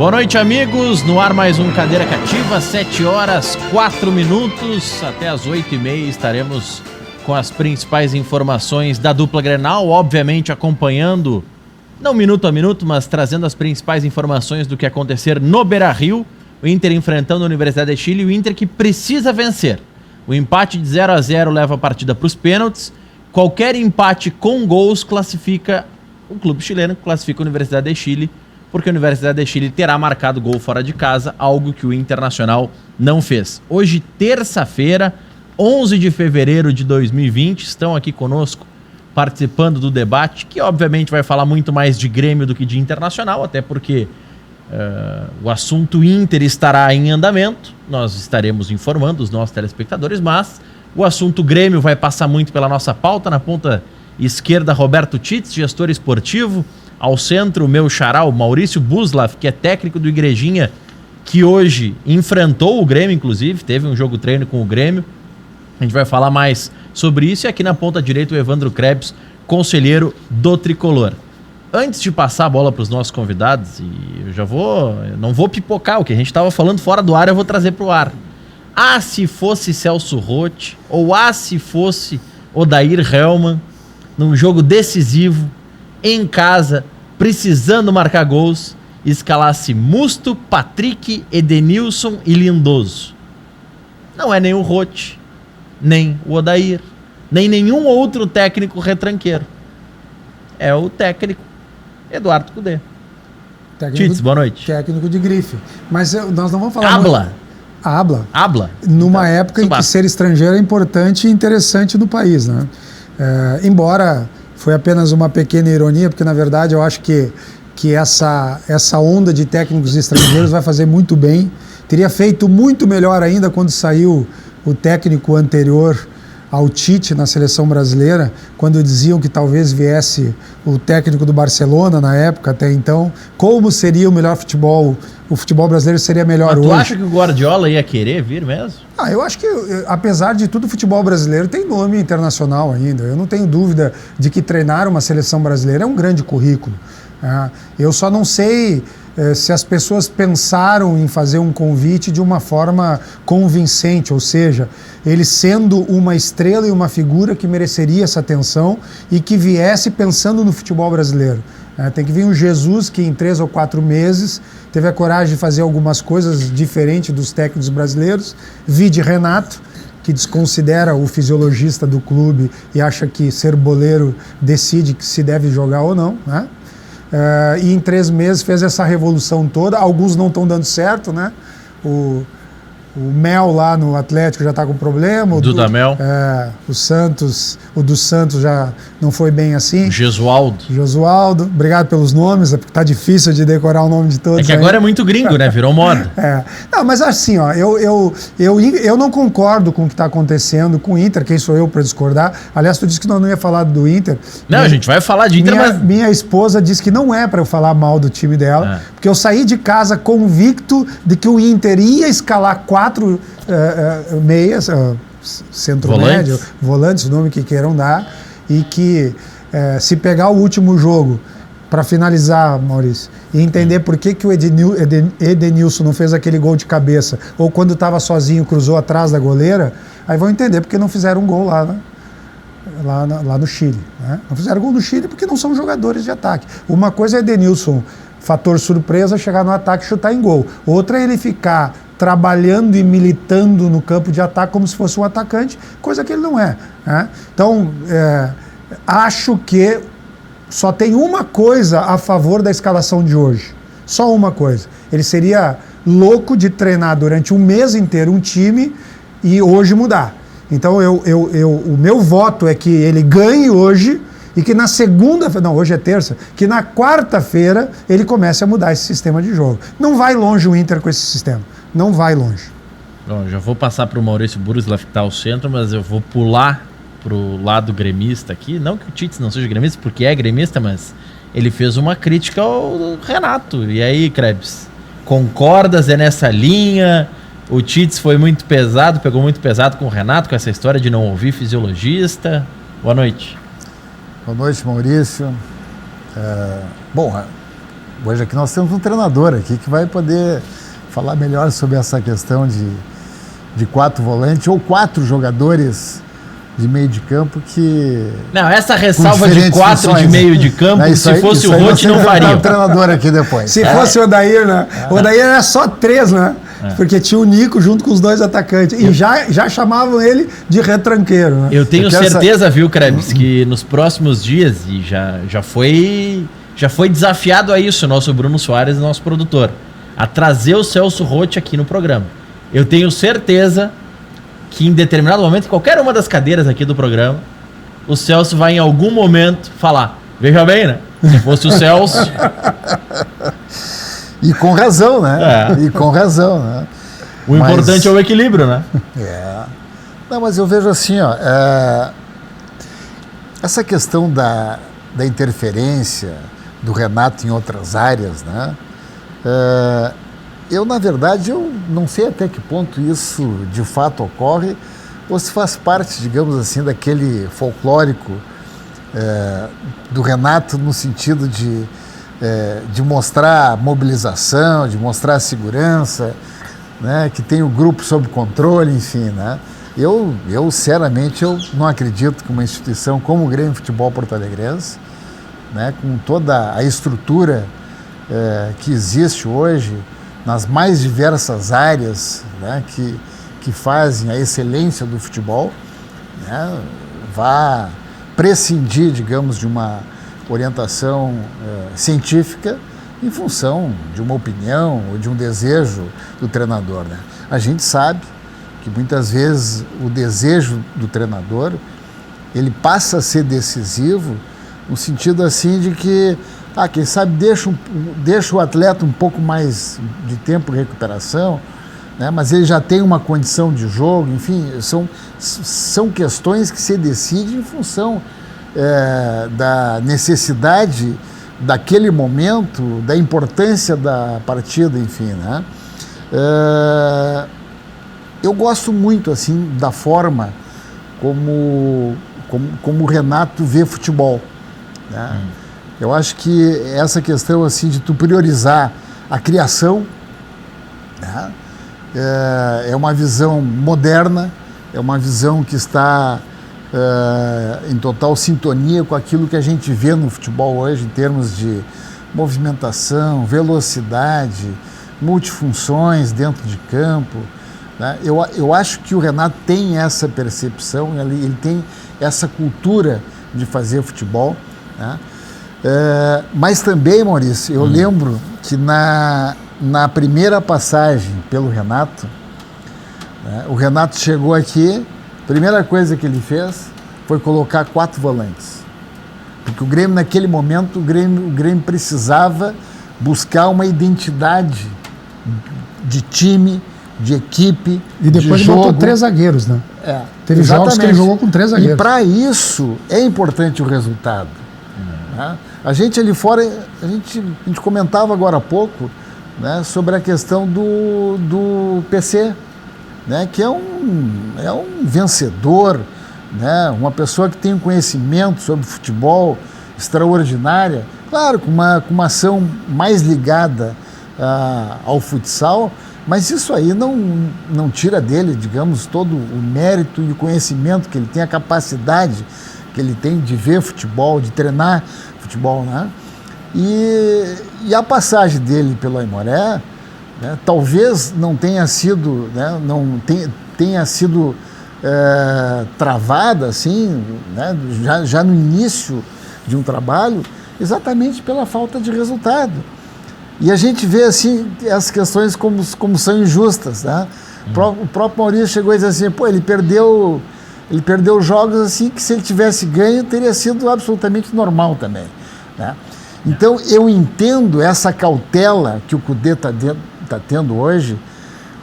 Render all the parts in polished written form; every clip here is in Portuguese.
Boa noite, amigos. No ar mais um Cadeira Cativa, 7 horas 4 minutos. Até as 8h30 estaremos com as principais informações da dupla Grenal, obviamente acompanhando, não minuto a minuto, mas trazendo as principais informações do que acontecer no Beira-Rio. O Inter enfrentando a Universidade de Chile, o Inter que precisa vencer. O empate de 0-0 leva a partida para os pênaltis. Qualquer empate com gols classifica o clube chileno, classifica a Universidade de Chile, porque a Universidade de Chile terá marcado gol fora de casa, algo que o Internacional não fez. Hoje, terça-feira, 11 de fevereiro de 2020, estão aqui conosco participando do debate, que obviamente vai falar muito mais de Grêmio do que de Internacional, até porque o assunto Inter estará em andamento, nós estaremos informando os nossos telespectadores, mas o assunto Grêmio vai passar muito pela nossa pauta. Na ponta esquerda, Roberto Titz, gestor esportivo. Ao centro, o meu xará, o Maurício Buslav, que é técnico do Igrejinha, que hoje enfrentou o Grêmio, inclusive, teve um jogo treino com o Grêmio. A gente vai falar mais sobre isso. E aqui na ponta direita, o Evandro Krebs, conselheiro do Tricolor. Antes de passar a bola para os nossos convidados, e eu não vou pipocar, o que a gente estava falando fora do ar, eu vou trazer para o ar. Se fosse Celso Roth, ou se fosse Odair Hellmann, num jogo decisivo, em casa, precisando marcar gols, escalasse Musto, Patrick, Edenilson e Lindoso. Não é nem o Roth, nem o Odair, nem nenhum outro técnico retranqueiro. É o técnico Eduardo Cudê. Tits, boa noite. Técnico de grife. Mas nós não vamos falar... Habla. Numa época em que ser estrangeiro é importante e interessante no país, né? Embora foi apenas uma pequena ironia, porque na verdade eu acho que essa onda de técnicos estrangeiros vai fazer muito bem. Teria feito muito melhor ainda quando saiu o técnico anterior ao Tite na seleção brasileira, quando diziam que talvez viesse o técnico do Barcelona na época, até então. Como seria o melhor futebol? O futebol brasileiro seria melhor hoje. Tu acha que o Guardiola ia querer vir mesmo? Eu acho que, apesar de tudo, o futebol brasileiro tem nome internacional ainda. Eu não tenho dúvida de que treinar uma seleção brasileira é um grande currículo. Eu só não sei se as pessoas pensaram em fazer um convite de uma forma convincente, ou seja, ele sendo uma estrela e uma figura que mereceria essa atenção e que viesse pensando no futebol brasileiro. Tem que vir um Jesus que em 3 ou 4 meses teve a coragem de fazer algumas coisas diferentes dos técnicos brasileiros. Vide Renato, que desconsidera o fisiologista do clube e acha que ser boleiro decide que se deve jogar ou não, né? E em 3 meses fez essa revolução toda. Alguns não estão dando certo, né? O Mel lá no Atlético já está com problema. O Dudamel. O dos Santos já não foi bem assim. Josualdo. Obrigado pelos nomes, porque tá difícil de decorar o nome de todos. É que agora é muito gringo, né? Virou moda. Não, mas assim, ó, eu não concordo com o que está acontecendo com o Inter. Quem sou eu para discordar? Aliás, tu disse que nós não ia falar do Inter. Não, a gente vai falar de Inter, minha esposa disse que não é para eu falar mal do time dela, porque eu saí de casa convicto de que o Inter ia escalar 4 meias, centro-médio, volantes, o nome que queiram dar, e que se pegar o último jogo para finalizar, Maurício, e entender por que o Edenilson não fez aquele gol de cabeça, ou quando estava sozinho cruzou atrás da goleira, aí vão entender porque não fizeram gol lá, né? Lá no Chile, né? Não fizeram gol no Chile porque não são jogadores de ataque. Uma coisa é Edenilson, fator surpresa, chegar no ataque e chutar em gol. Outra é ele ficar trabalhando e militando no campo de ataque como se fosse um atacante, coisa que ele não é, né? Então, acho que só tem uma coisa a favor da escalação de hoje. Só uma coisa. Ele seria louco de treinar durante um mês inteiro um time e hoje mudar. Então, o meu voto é que ele ganhe hoje e que na segunda-feira, não, hoje é terça, que na quarta-feira ele comece a mudar esse sistema de jogo. Não vai longe o Inter com esse sistema. Não vai longe. Bom, já vou passar para o Maurício Buslav, que está ao centro, mas eu vou pular para o lado gremista aqui. Não que o Tits não seja gremista, porque é gremista, mas ele fez uma crítica ao Renato. E aí, Krebs, concordas? É nessa linha? O Tits foi muito pesado, pegou muito pesado com o Renato, com essa história de não ouvir fisiologista. Boa noite. Boa noite, Maurício. Bom, hoje aqui nós temos um treinador aqui que vai poder falar melhor sobre essa questão de 4 volantes ou 4 jogadores de meio de campo que... Não, essa ressalva de 4 de meio de campo, se fosse o Roth, não faria. O treinador aqui depois. Se fosse o Odair, né? O Odair era só 3, né? Porque tinha o Nico junto com os 2 atacantes. E já chamavam ele de retranqueiro, né? Eu tenho certeza, viu, Krebs, que nos próximos dias, e já foi desafiado a isso o nosso Bruno Soares, nosso produtor, a trazer o Celso Roth aqui no programa. Eu tenho certeza que em determinado momento, em qualquer uma das cadeiras aqui do programa, o Celso vai em algum momento falar, veja bem, né? Se fosse o Celso... E com razão, né? E com razão, né? O importante é o equilíbrio, né? Não, mas eu vejo assim, ó, essa questão da interferência do Renato em outras áreas, né? Eu, na verdade, eu não sei até que ponto isso de fato ocorre ou se faz parte, digamos assim, daquele folclórico do Renato no sentido de mostrar mobilização, de mostrar segurança, né, que tem o grupo sob controle, enfim, né? Eu sinceramente, eu não acredito que uma instituição como o Grêmio Futebol Porto Alegrense, né, com toda a estrutura que existe hoje, nas mais diversas áreas, né, que fazem a excelência do futebol, né, vá prescindir, digamos, de uma orientação científica em função de uma opinião ou de um desejo do treinador, né? A gente sabe que muitas vezes o desejo do treinador ele passa a ser decisivo no sentido assim de que quem sabe deixa o atleta um pouco mais de tempo de recuperação, né? Mas ele já tem uma condição de jogo, enfim, são questões que se decidem em função da necessidade daquele momento, da importância da partida, enfim, né? Eu gosto muito, assim, da forma como o Renato vê futebol, né? Eu acho que essa questão assim de tu priorizar a criação, né, é uma visão moderna, é uma visão que está em total sintonia com aquilo que a gente vê no futebol hoje em termos de movimentação, velocidade, multifunções dentro de campo, né? Eu acho que o Renato tem essa percepção, ele tem essa cultura de fazer futebol, né? Mas também, Maurício, eu lembro que na primeira passagem pelo Renato, né, o Renato chegou aqui, a primeira coisa que ele fez foi colocar 4 volantes. Porque o Grêmio, naquele momento, o Grêmio precisava buscar uma identidade de time, de equipe, e depois de jogo. botou 3 zagueiros, né? Teve exatamente. Jogos que ele jogou com 3 zagueiros. E para isso é importante o resultado. Né? A gente ali fora, a gente comentava agora há pouco, né, sobre a questão do PC, né, que é um vencedor, né, uma pessoa que tem um conhecimento sobre futebol extraordinária, claro, com uma ação mais ligada ao futsal, mas isso aí não tira dele, digamos, todo o mérito e o conhecimento que ele tem, a capacidade que ele tem de ver futebol, de treinar futebol, né? E a passagem dele pelo Aimoré, né, talvez não tenha sido, né, tenha sido travada assim, né, já no início de um trabalho, exatamente pela falta de resultado. E a gente vê assim as questões como são injustas, né? O próprio Maurício chegou a dizer assim, pô, ele perdeu jogos assim que se ele tivesse ganho teria sido absolutamente normal também, né? Então eu entendo essa cautela que o Cudê tá tendo hoje,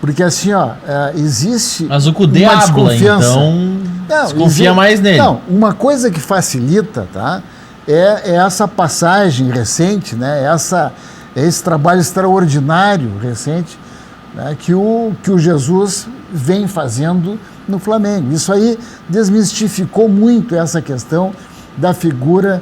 porque assim, ó, existe mas o Cudê uma habla, desconfiança. então desconfia mais nele. Não, uma coisa que facilita, tá? É essa passagem recente, né? Esse trabalho extraordinário recente, né, que o Jesus vem fazendo no Flamengo. Isso aí desmistificou muito essa questão da figura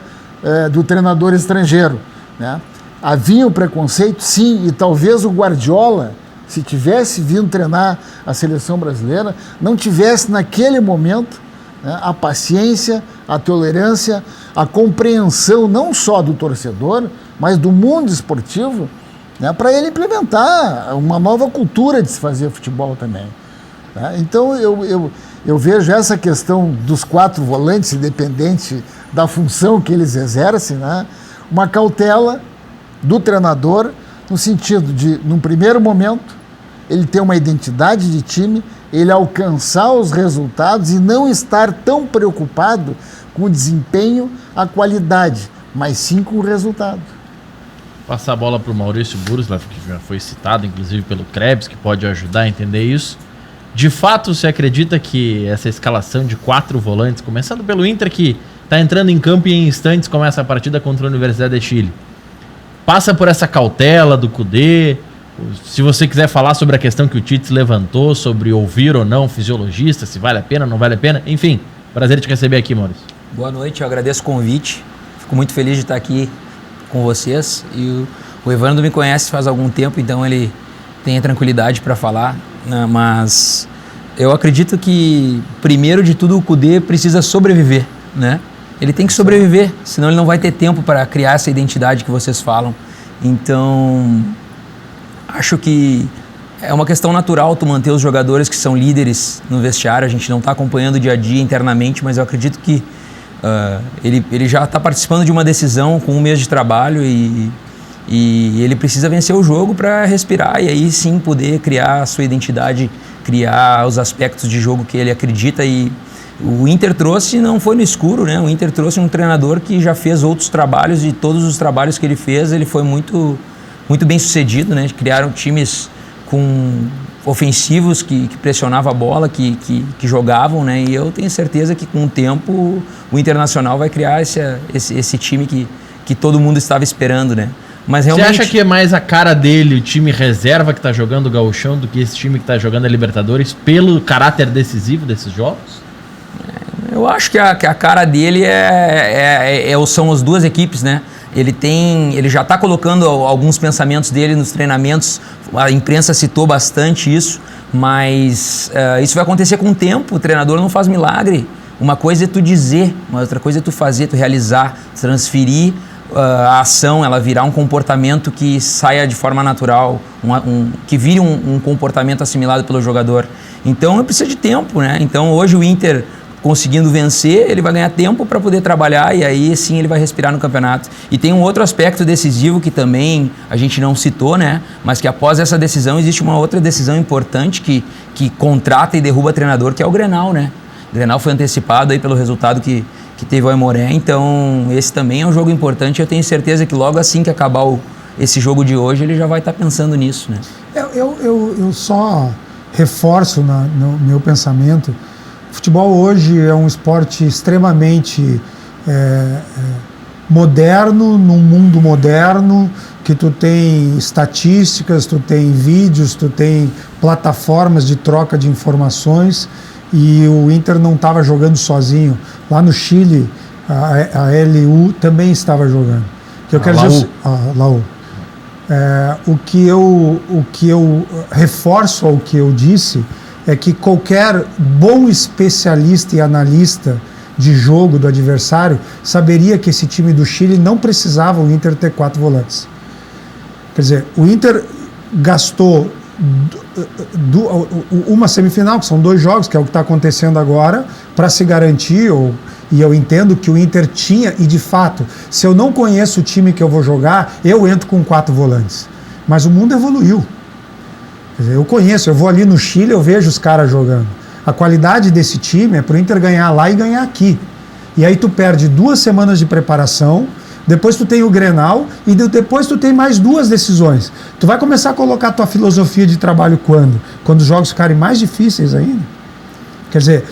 do treinador estrangeiro, né? havia o preconceito, sim, e talvez o Guardiola, se tivesse vindo treinar a seleção brasileira, não tivesse naquele momento, né, a paciência, a tolerância, a compreensão não só do torcedor, mas do mundo esportivo, né, para ele implementar uma nova cultura de se fazer futebol também. Tá? Então eu vejo essa questão dos 4 volantes, independente da função que eles exercem, né, uma cautela do treinador, no sentido de, num primeiro momento, ele ter uma identidade de time, ele alcançar os resultados e não estar tão preocupado com o desempenho, a qualidade, mas sim com o resultado. Passar a bola para o Maurício Burslav, que já foi citado, inclusive, pelo Krebs, que pode ajudar a entender isso. De fato, você acredita que essa escalação de 4 volantes, começando pelo Inter, que está entrando em campo e em instantes começa a partida contra a Universidade de Chile, passa por essa cautela do Kudê? Se você quiser falar sobre a questão que o Tite levantou, sobre ouvir ou não fisiologista, se vale a pena, não vale a pena, enfim, prazer te receber aqui, Maurício. Boa noite, eu agradeço o convite, fico muito feliz de estar aqui com vocês, e o Evandro me conhece faz algum tempo, então ele tem a tranquilidade para falar, né? Mas eu acredito que, primeiro de tudo, o Kudê precisa sobreviver, né? Ele tem que sobreviver, senão ele não vai ter tempo para criar essa identidade que vocês falam. Então, acho que é uma questão natural tu manter os jogadores que são líderes no vestiário. A gente não está acompanhando o dia a dia internamente, mas eu acredito que ele já está participando de uma decisão com 1 mês de trabalho e ele precisa vencer o jogo para respirar e aí sim poder criar a sua identidade, criar os aspectos de jogo que ele acredita. E o Inter trouxe, não foi no escuro, né? O Inter trouxe um treinador que já fez outros trabalhos e todos os trabalhos que ele fez, ele foi muito, muito bem sucedido, né? Criaram times ofensivos que pressionavam a bola, que jogavam, né? E eu tenho certeza que com o tempo o Internacional vai criar esse time que todo mundo estava esperando, né? Mas realmente... Você acha que é mais a cara dele, o time reserva que está jogando o Gauchão, do que esse time que está jogando a Libertadores, pelo caráter decisivo desses jogos? Eu acho que a cara dele são as duas equipes, né? Ele já está colocando alguns pensamentos dele nos treinamentos, a imprensa citou bastante isso, mas isso vai acontecer com o tempo, o treinador não faz milagre. Uma coisa é tu dizer, uma outra coisa é tu fazer, tu realizar, transferir a ação, ela virar um comportamento que saia de forma natural, que vire um comportamento assimilado pelo jogador. Então precisa de tempo, né? Então hoje o Inter conseguindo vencer, ele vai ganhar tempo para poder trabalhar e aí sim ele vai respirar no campeonato. E tem um outro aspecto decisivo que também a gente não citou, né? Mas que após essa decisão existe uma outra decisão importante que contrata e derruba treinador, que é o Grenal, né? O Grenal foi antecipado aí pelo resultado que teve o Aimoré, então esse também é um jogo importante. Eu tenho certeza que logo assim que acabar esse jogo de hoje, ele já vai estar pensando nisso, né? Eu só reforço no meu pensamento. Futebol hoje é um esporte extremamente moderno, num mundo moderno, que tu tem estatísticas, tu tem vídeos, tu tem plataformas de troca de informações, e o Inter não estava jogando sozinho. Lá no Chile, a LU também estava jogando. Que eu quero dizer, Laú. O que eu reforço ao que eu disse é que qualquer bom especialista e analista de jogo do adversário saberia que esse time do Chile não precisava o Inter ter 4 volantes. Quer dizer, o Inter gastou uma semifinal, que são 2 jogos, que é o que está acontecendo agora, para se garantir, e eu entendo que o Inter tinha, e de fato, se eu não conheço o time que eu vou jogar, eu entro com 4 volantes. Mas o mundo evoluiu. Quer dizer, eu conheço, eu vou ali no Chile, eu vejo os caras jogando. A qualidade desse time é para o Inter ganhar lá e ganhar aqui. E aí tu perde 2 semanas de preparação, depois tu tem o Grenal e depois tu tem mais 2 decisões. Tu vai começar a colocar a tua filosofia de trabalho quando? Quando os jogos ficarem mais difíceis ainda? Quer dizer,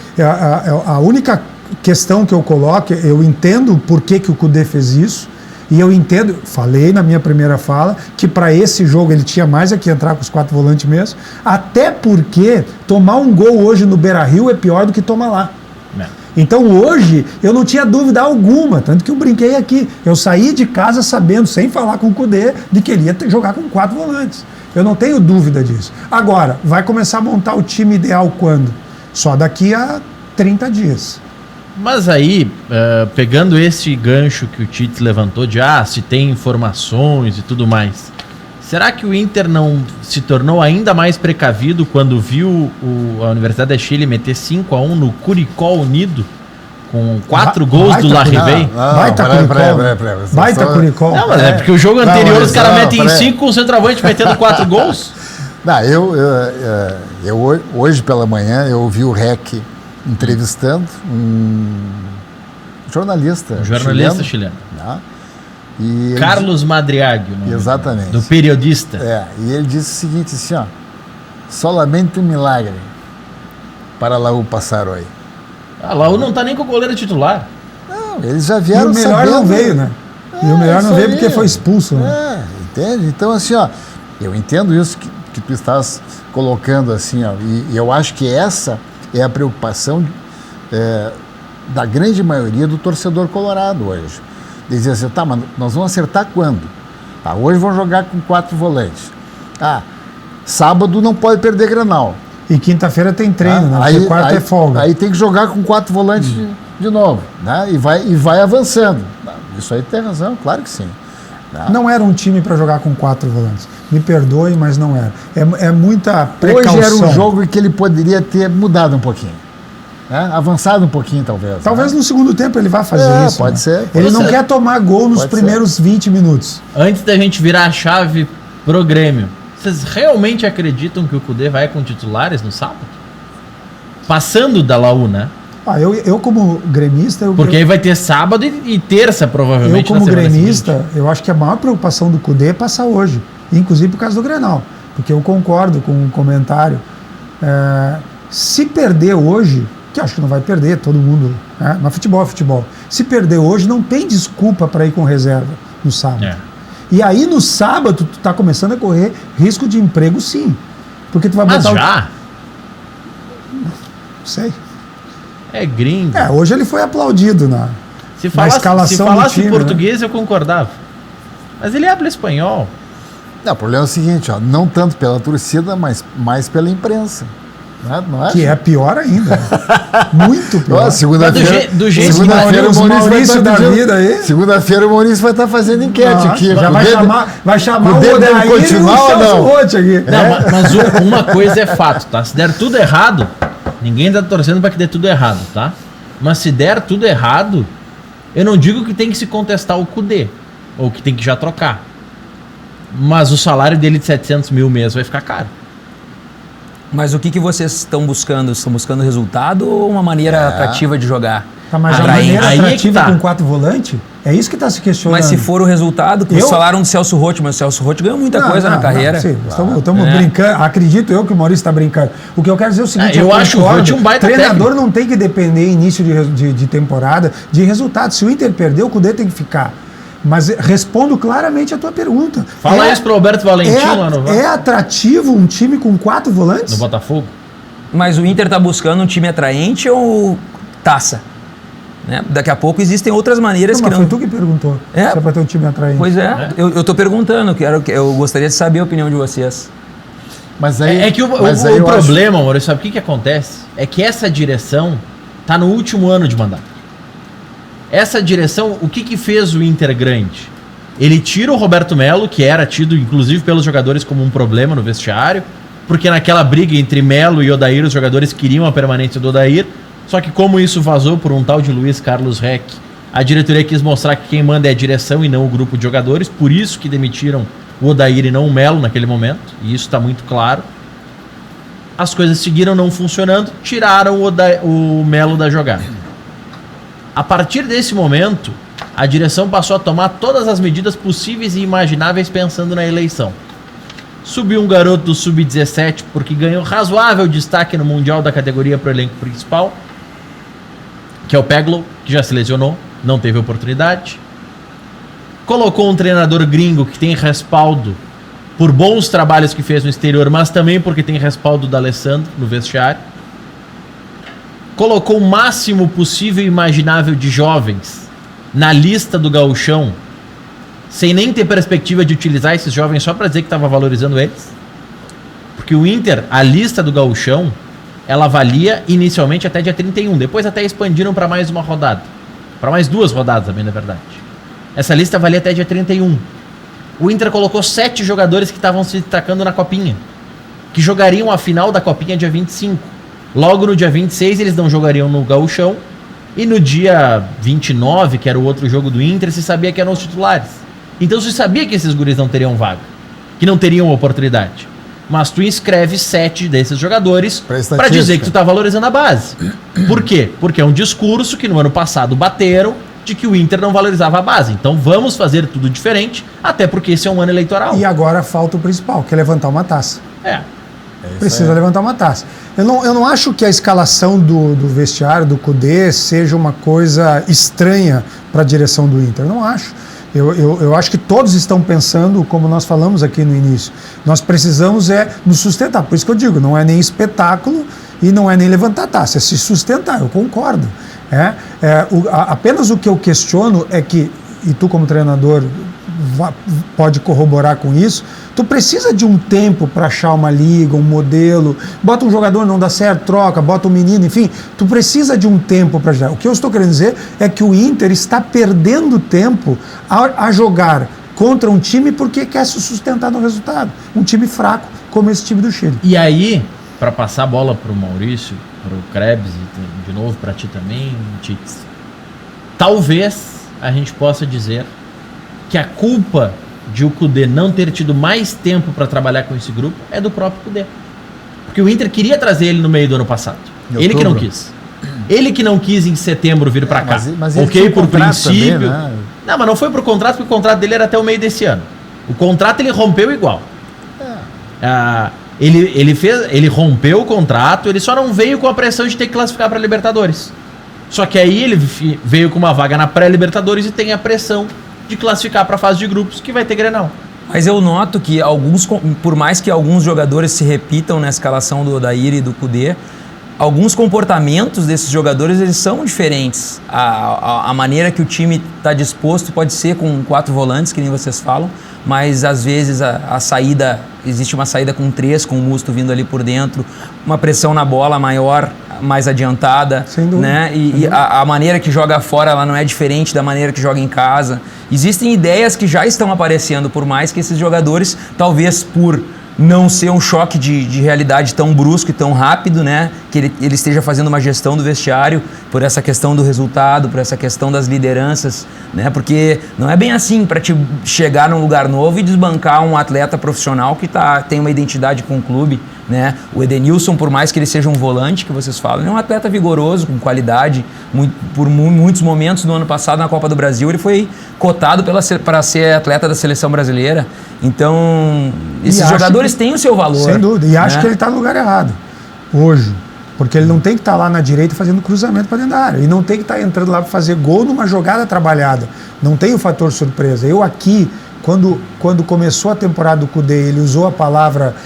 a única questão que eu coloco, eu entendo por que o Kudê fez isso, e eu entendo, falei na minha primeira fala, que para esse jogo ele tinha mais é que entrar com os 4 volantes mesmo, até porque tomar um gol hoje no Beira-Rio é pior do que tomar lá. Então hoje eu não tinha dúvida alguma, tanto que eu brinquei aqui. Eu saí de casa sabendo, sem falar com o Kudê, de que ele ia jogar com 4 volantes. Eu não tenho dúvida disso. Agora, vai começar a montar o time ideal quando? Só daqui a 30 dias. Mas aí, pegando esse gancho que o Tite levantou de se tem informações e tudo mais, será que o Inter não se tornou ainda mais precavido quando viu a Universidade da Chile meter 5-1 no Curicó Unido, com 4 gols do Larribey? Baita Curicó. Não, mas é porque o jogo anterior os caras metem 5 com o centroavante metendo 4 gols. Não, eu hoje pela manhã eu ouvi o REC entrevistando um jornalista chileno. Né? E Carlos Madriaghi, exatamente. Do periodista. E ele disse o seguinte, assim, solamente um milagre para Laú passar hoje. Laú não tá nem com o goleiro titular. Não, eles já vieram sabendo. E o melhor não veio, né? E o melhor não veio porque foi expulso. Né? Entende? Então, assim, eu entendo isso que tu estás colocando, assim, e eu acho que essa é a preocupação da grande maioria do torcedor colorado hoje. Dizer assim, mas nós vamos acertar quando? Hoje vão jogar com 4 volantes. Sábado não pode perder Grenal. E quinta-feira tem treino, né? Porque quarta é folga. Aí tem que jogar com 4 volantes de novo, né? E vai avançando. Isso aí tem razão, claro que sim. Não era um time para jogar com 4 volantes. Me perdoe, mas não era. É muita precaução. Hoje era um jogo em que ele poderia ter mudado um pouquinho. Avançado um pouquinho, talvez. Talvez no segundo tempo ele vá fazer isso. Pode ser. Ele não quer tomar gol nos primeiros 20 minutos. Antes da gente virar a chave pro Grêmio, vocês realmente acreditam que o Kudê vai com titulares no sábado? Passando da Laú, né? Eu como gremista... Porque aí vai ter sábado e terça, provavelmente. Eu como gremista, eu acho que a maior preocupação do Kudê é passar hoje. Inclusive por causa do Grenal. Porque eu concordo com o comentário. Se perder hoje, que acho que não vai perder, todo mundo... Mas futebol é futebol. Se perder hoje, não tem desculpa para ir com reserva no sábado. E aí no sábado, tu tá começando a correr risco de emprego, sim. Porque tu vai botar... Mas já? Não sei. É gringo. Hoje ele foi aplaudido na escalação se falasse do time, português, eu concordava. Mas ele habla espanhol. Não, o problema é o seguinte, não tanto pela torcida, mas mais pela imprensa. Não é? Que é pior ainda. Muito pior. Segunda-feira o Maurício da vida aí. Segunda-feira o Maurício vai estar fazendo enquete aqui. Já vai chamar o Odair continuar ou não? Aqui. Não, mas uma coisa é fato, tá? Se der tudo errado, ninguém tá torcendo para que dê tudo errado, tá? Mas se der tudo errado, eu não digo que tem que se contestar o Kudê, ou que tem que já trocar. Mas o salário dele de 700 mil mês vai ficar caro. Mas o que vocês estão buscando? Estão buscando resultado ou uma maneira atrativa de jogar? Mas a maneira atrativa com 4 volantes? É isso que está se questionando. Mas se for o resultado, que falaram do Celso Roth, mas o Celso Roth ganhou muita coisa na carreira. Sim, estamos brincando. Acredito eu que o Maurício está brincando. O que eu quero dizer é o seguinte: eu acho o Roth um baita treinador técnico. Não tem que depender início de temporada de resultado. Se o Inter perder, o Kudê tem que ficar. Mas respondo claramente a tua pergunta. Fala isso pro Alberto Valentim lá no VAR. É atrativo um time com 4 volantes? No Botafogo? Mas o Inter tá buscando um time atraente ou taça? Né? Daqui a pouco existem outras maneiras que não... Foi tu que perguntou se é para ter um time atraente. Pois é. Eu tô perguntando, eu gostaria de saber a opinião de vocês. Mas aí, o problema, Maurício, sabe o que acontece? É que essa direção tá no último ano de mandato. Essa direção, o que fez o Inter grande? Ele tira o Roberto Melo, que era tido, inclusive, pelos jogadores como um problema no vestiário, porque naquela briga entre Melo e Odair, os jogadores queriam a permanência do Odair, só que como isso vazou por um tal de Luiz Carlos Reck, a diretoria quis mostrar que quem manda é a direção e não o grupo de jogadores, por isso que demitiram o Odair e não o Melo naquele momento, e isso está muito claro. As coisas seguiram não funcionando, tiraram o Melo da jogada. A partir desse momento, a direção passou a tomar todas as medidas possíveis e imagináveis pensando na eleição. Subiu um garoto do Sub-17 porque ganhou razoável destaque no Mundial da categoria para o elenco principal, que é o Peglow, que já se lesionou, não teve oportunidade. Colocou um treinador gringo que tem respaldo por bons trabalhos que fez no exterior, mas também porque tem respaldo do Alessandro no vestiário. colocou o máximo possível e imaginável de jovens na lista do gauchão, sem nem ter perspectiva de utilizar esses jovens só para dizer que estava valorizando eles? Porque o Inter, a lista do gauchão, ela valia inicialmente até dia 31, depois até expandiram para mais uma rodada, para mais 2 rodadas também, na verdade. Essa lista valia até dia 31. O Inter colocou 7 jogadores que estavam se destacando na Copinha, que jogariam a final da Copinha dia 25. Logo no dia 26 eles não jogariam no gauchão, e no dia 29, que era o outro jogo do Inter, se sabia que eram os titulares. Então se sabia que esses guris não teriam vaga, que não teriam oportunidade. Mas tu inscreve 7 desses jogadores para dizer que tu tá valorizando a base. Por quê? Porque é um discurso que no ano passado bateram de que o Inter não valorizava a base. Então vamos fazer tudo diferente, até porque esse é um ano eleitoral. E agora falta o principal, que é levantar uma taça. Precisa levantar uma taça. Eu não acho que a escalação do vestiário, do Kudê, seja uma coisa estranha para a direção do Inter. Eu não acho. Eu acho que todos estão pensando, como nós falamos aqui no início, nós precisamos nos sustentar. Por isso que eu digo, não é nem espetáculo e não é nem levantar taça, é se sustentar, eu concordo. Apenas o que eu questiono é que, e tu como treinador pode corroborar com isso, tu precisa de um tempo para achar uma liga, um modelo, bota um jogador, não dá certo, troca, bota um menino, enfim, tu precisa de um tempo para já. O que eu estou querendo dizer é que o Inter está perdendo tempo a jogar contra um time porque quer se sustentar no resultado, um time fraco como esse time do Chile. E aí, para passar a bola para o Maurício, para o Krebs e de novo para ti também, Tits, talvez a gente possa dizer que a culpa de o Kudê não ter tido mais tempo para trabalhar com esse grupo é do próprio Kudê. Porque o Inter queria trazer ele no meio do ano passado. Ele que não quis. Ele que não quis em setembro vir para cá. Mas ele por princípio. Também, né? Não, mas não foi pro contrato, porque o contrato dele era até o meio desse ano. O contrato ele rompeu igual. Ele rompeu o contrato, ele só não veio com a pressão de ter que classificar para Libertadores. Só que aí ele veio com uma vaga na pré-Libertadores e tem a pressão de classificar para a fase de grupos, que vai ter Grenal. Mas eu noto que por mais que alguns jogadores se repitam na escalação do Odair e do Kudê, alguns comportamentos desses jogadores eles são diferentes. A maneira que o time está disposto pode ser com 4 volantes, que nem vocês falam, mas às vezes a saída, existe uma saída com 3, com o Musto vindo ali por dentro, uma pressão na bola maior, mais adiantada, né? E a maneira que joga fora ela não é diferente da maneira que joga em casa. Existem ideias que já estão aparecendo, por mais que esses jogadores, talvez por não ser um choque de realidade tão brusco e tão rápido, né? Que ele esteja fazendo uma gestão do vestiário por essa questão do resultado, por essa questão das lideranças, né? Porque não é bem assim para te chegar num lugar novo e desbancar um atleta profissional que tem uma identidade com o clube, né? O Edenilson, por mais que ele seja um volante, que vocês falam, ele é um atleta vigoroso, com qualidade. Por muitos momentos no ano passado, na Copa do Brasil, ele foi cotado para ser atleta da seleção brasileira. Então, esses jogadores têm o seu valor. Sem dúvida. E acho que ele está no lugar errado hoje. Porque ele não tem que estar lá na direita fazendo cruzamento para dentro da área. E não tem que estar entrando lá para fazer gol numa jogada trabalhada. Não tem o fator surpresa. Eu aqui, quando começou a temporada do Kudê, ele usou a palavra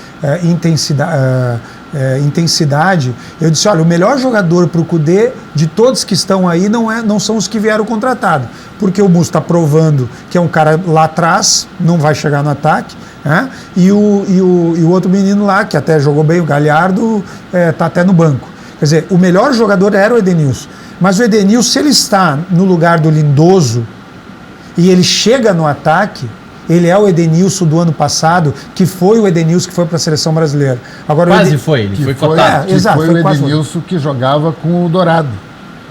intensidade, eu disse, olha, o melhor jogador para o Kudê, de todos que estão aí, não são os que vieram contratados. Porque o Musto está provando que é um cara lá atrás, não vai chegar no ataque, né? E o outro menino lá, que até jogou bem, o Galhardo, está até no banco. Quer dizer, o melhor jogador era o Edenilson. Mas o Edenilson, se ele está no lugar do Lindoso e ele chega no ataque, ele é o Edenilson do ano passado, que foi o Edenilson que foi para a seleção brasileira. Agora, ele foi cotado. Exato, foi o Edenilson que jogava com o Dourado.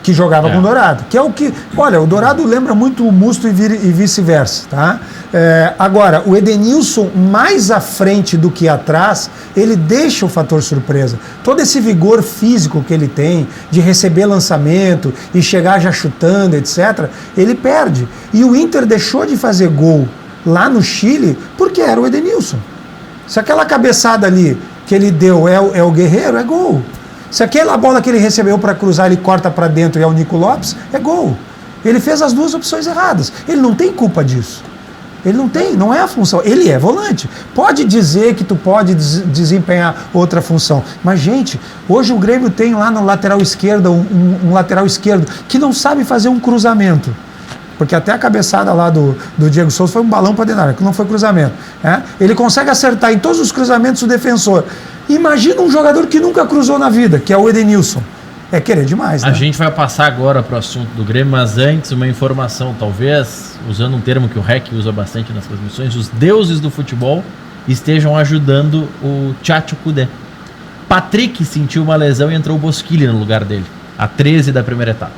Que jogava com o Dourado. Que é o que... Olha, o Dourado lembra muito o Musto e vice-versa, tá? Agora, o Edenilson, mais à frente do que atrás, ele deixa o fator surpresa. Todo esse vigor físico que ele tem, de receber lançamento e chegar já chutando, etc., ele perde. E o Inter deixou de fazer gol lá no Chile porque era o Edenilson. Se aquela cabeçada ali que ele deu é o Guerreiro, é gol. Se aquela bola que ele recebeu para cruzar, ele corta para dentro e é o Nico Lopes, é gol. Ele fez as duas opções erradas. Ele não tem culpa disso. Ele não tem, não é a função. Ele é volante. Pode dizer que tu pode desempenhar outra função. Mas, gente, hoje o Grêmio tem lá no lateral esquerdo, um lateral esquerdo que não sabe fazer um cruzamento. Porque até a cabeçada lá do Diego Souza foi um balão para dentro, que não foi cruzamento. Ele consegue acertar em todos os cruzamentos o defensor. Imagina um jogador que nunca cruzou na vida, que é o Edenilson. É querer demais, né? A gente vai passar agora para o assunto do Grêmio, mas antes uma informação, talvez, usando um termo que o REC usa bastante nas transmissões, os deuses do futebol estejam ajudando o Tchatcho Kudê. Patrick sentiu uma lesão e entrou o Bosquilha no lugar dele, a 13 da primeira etapa.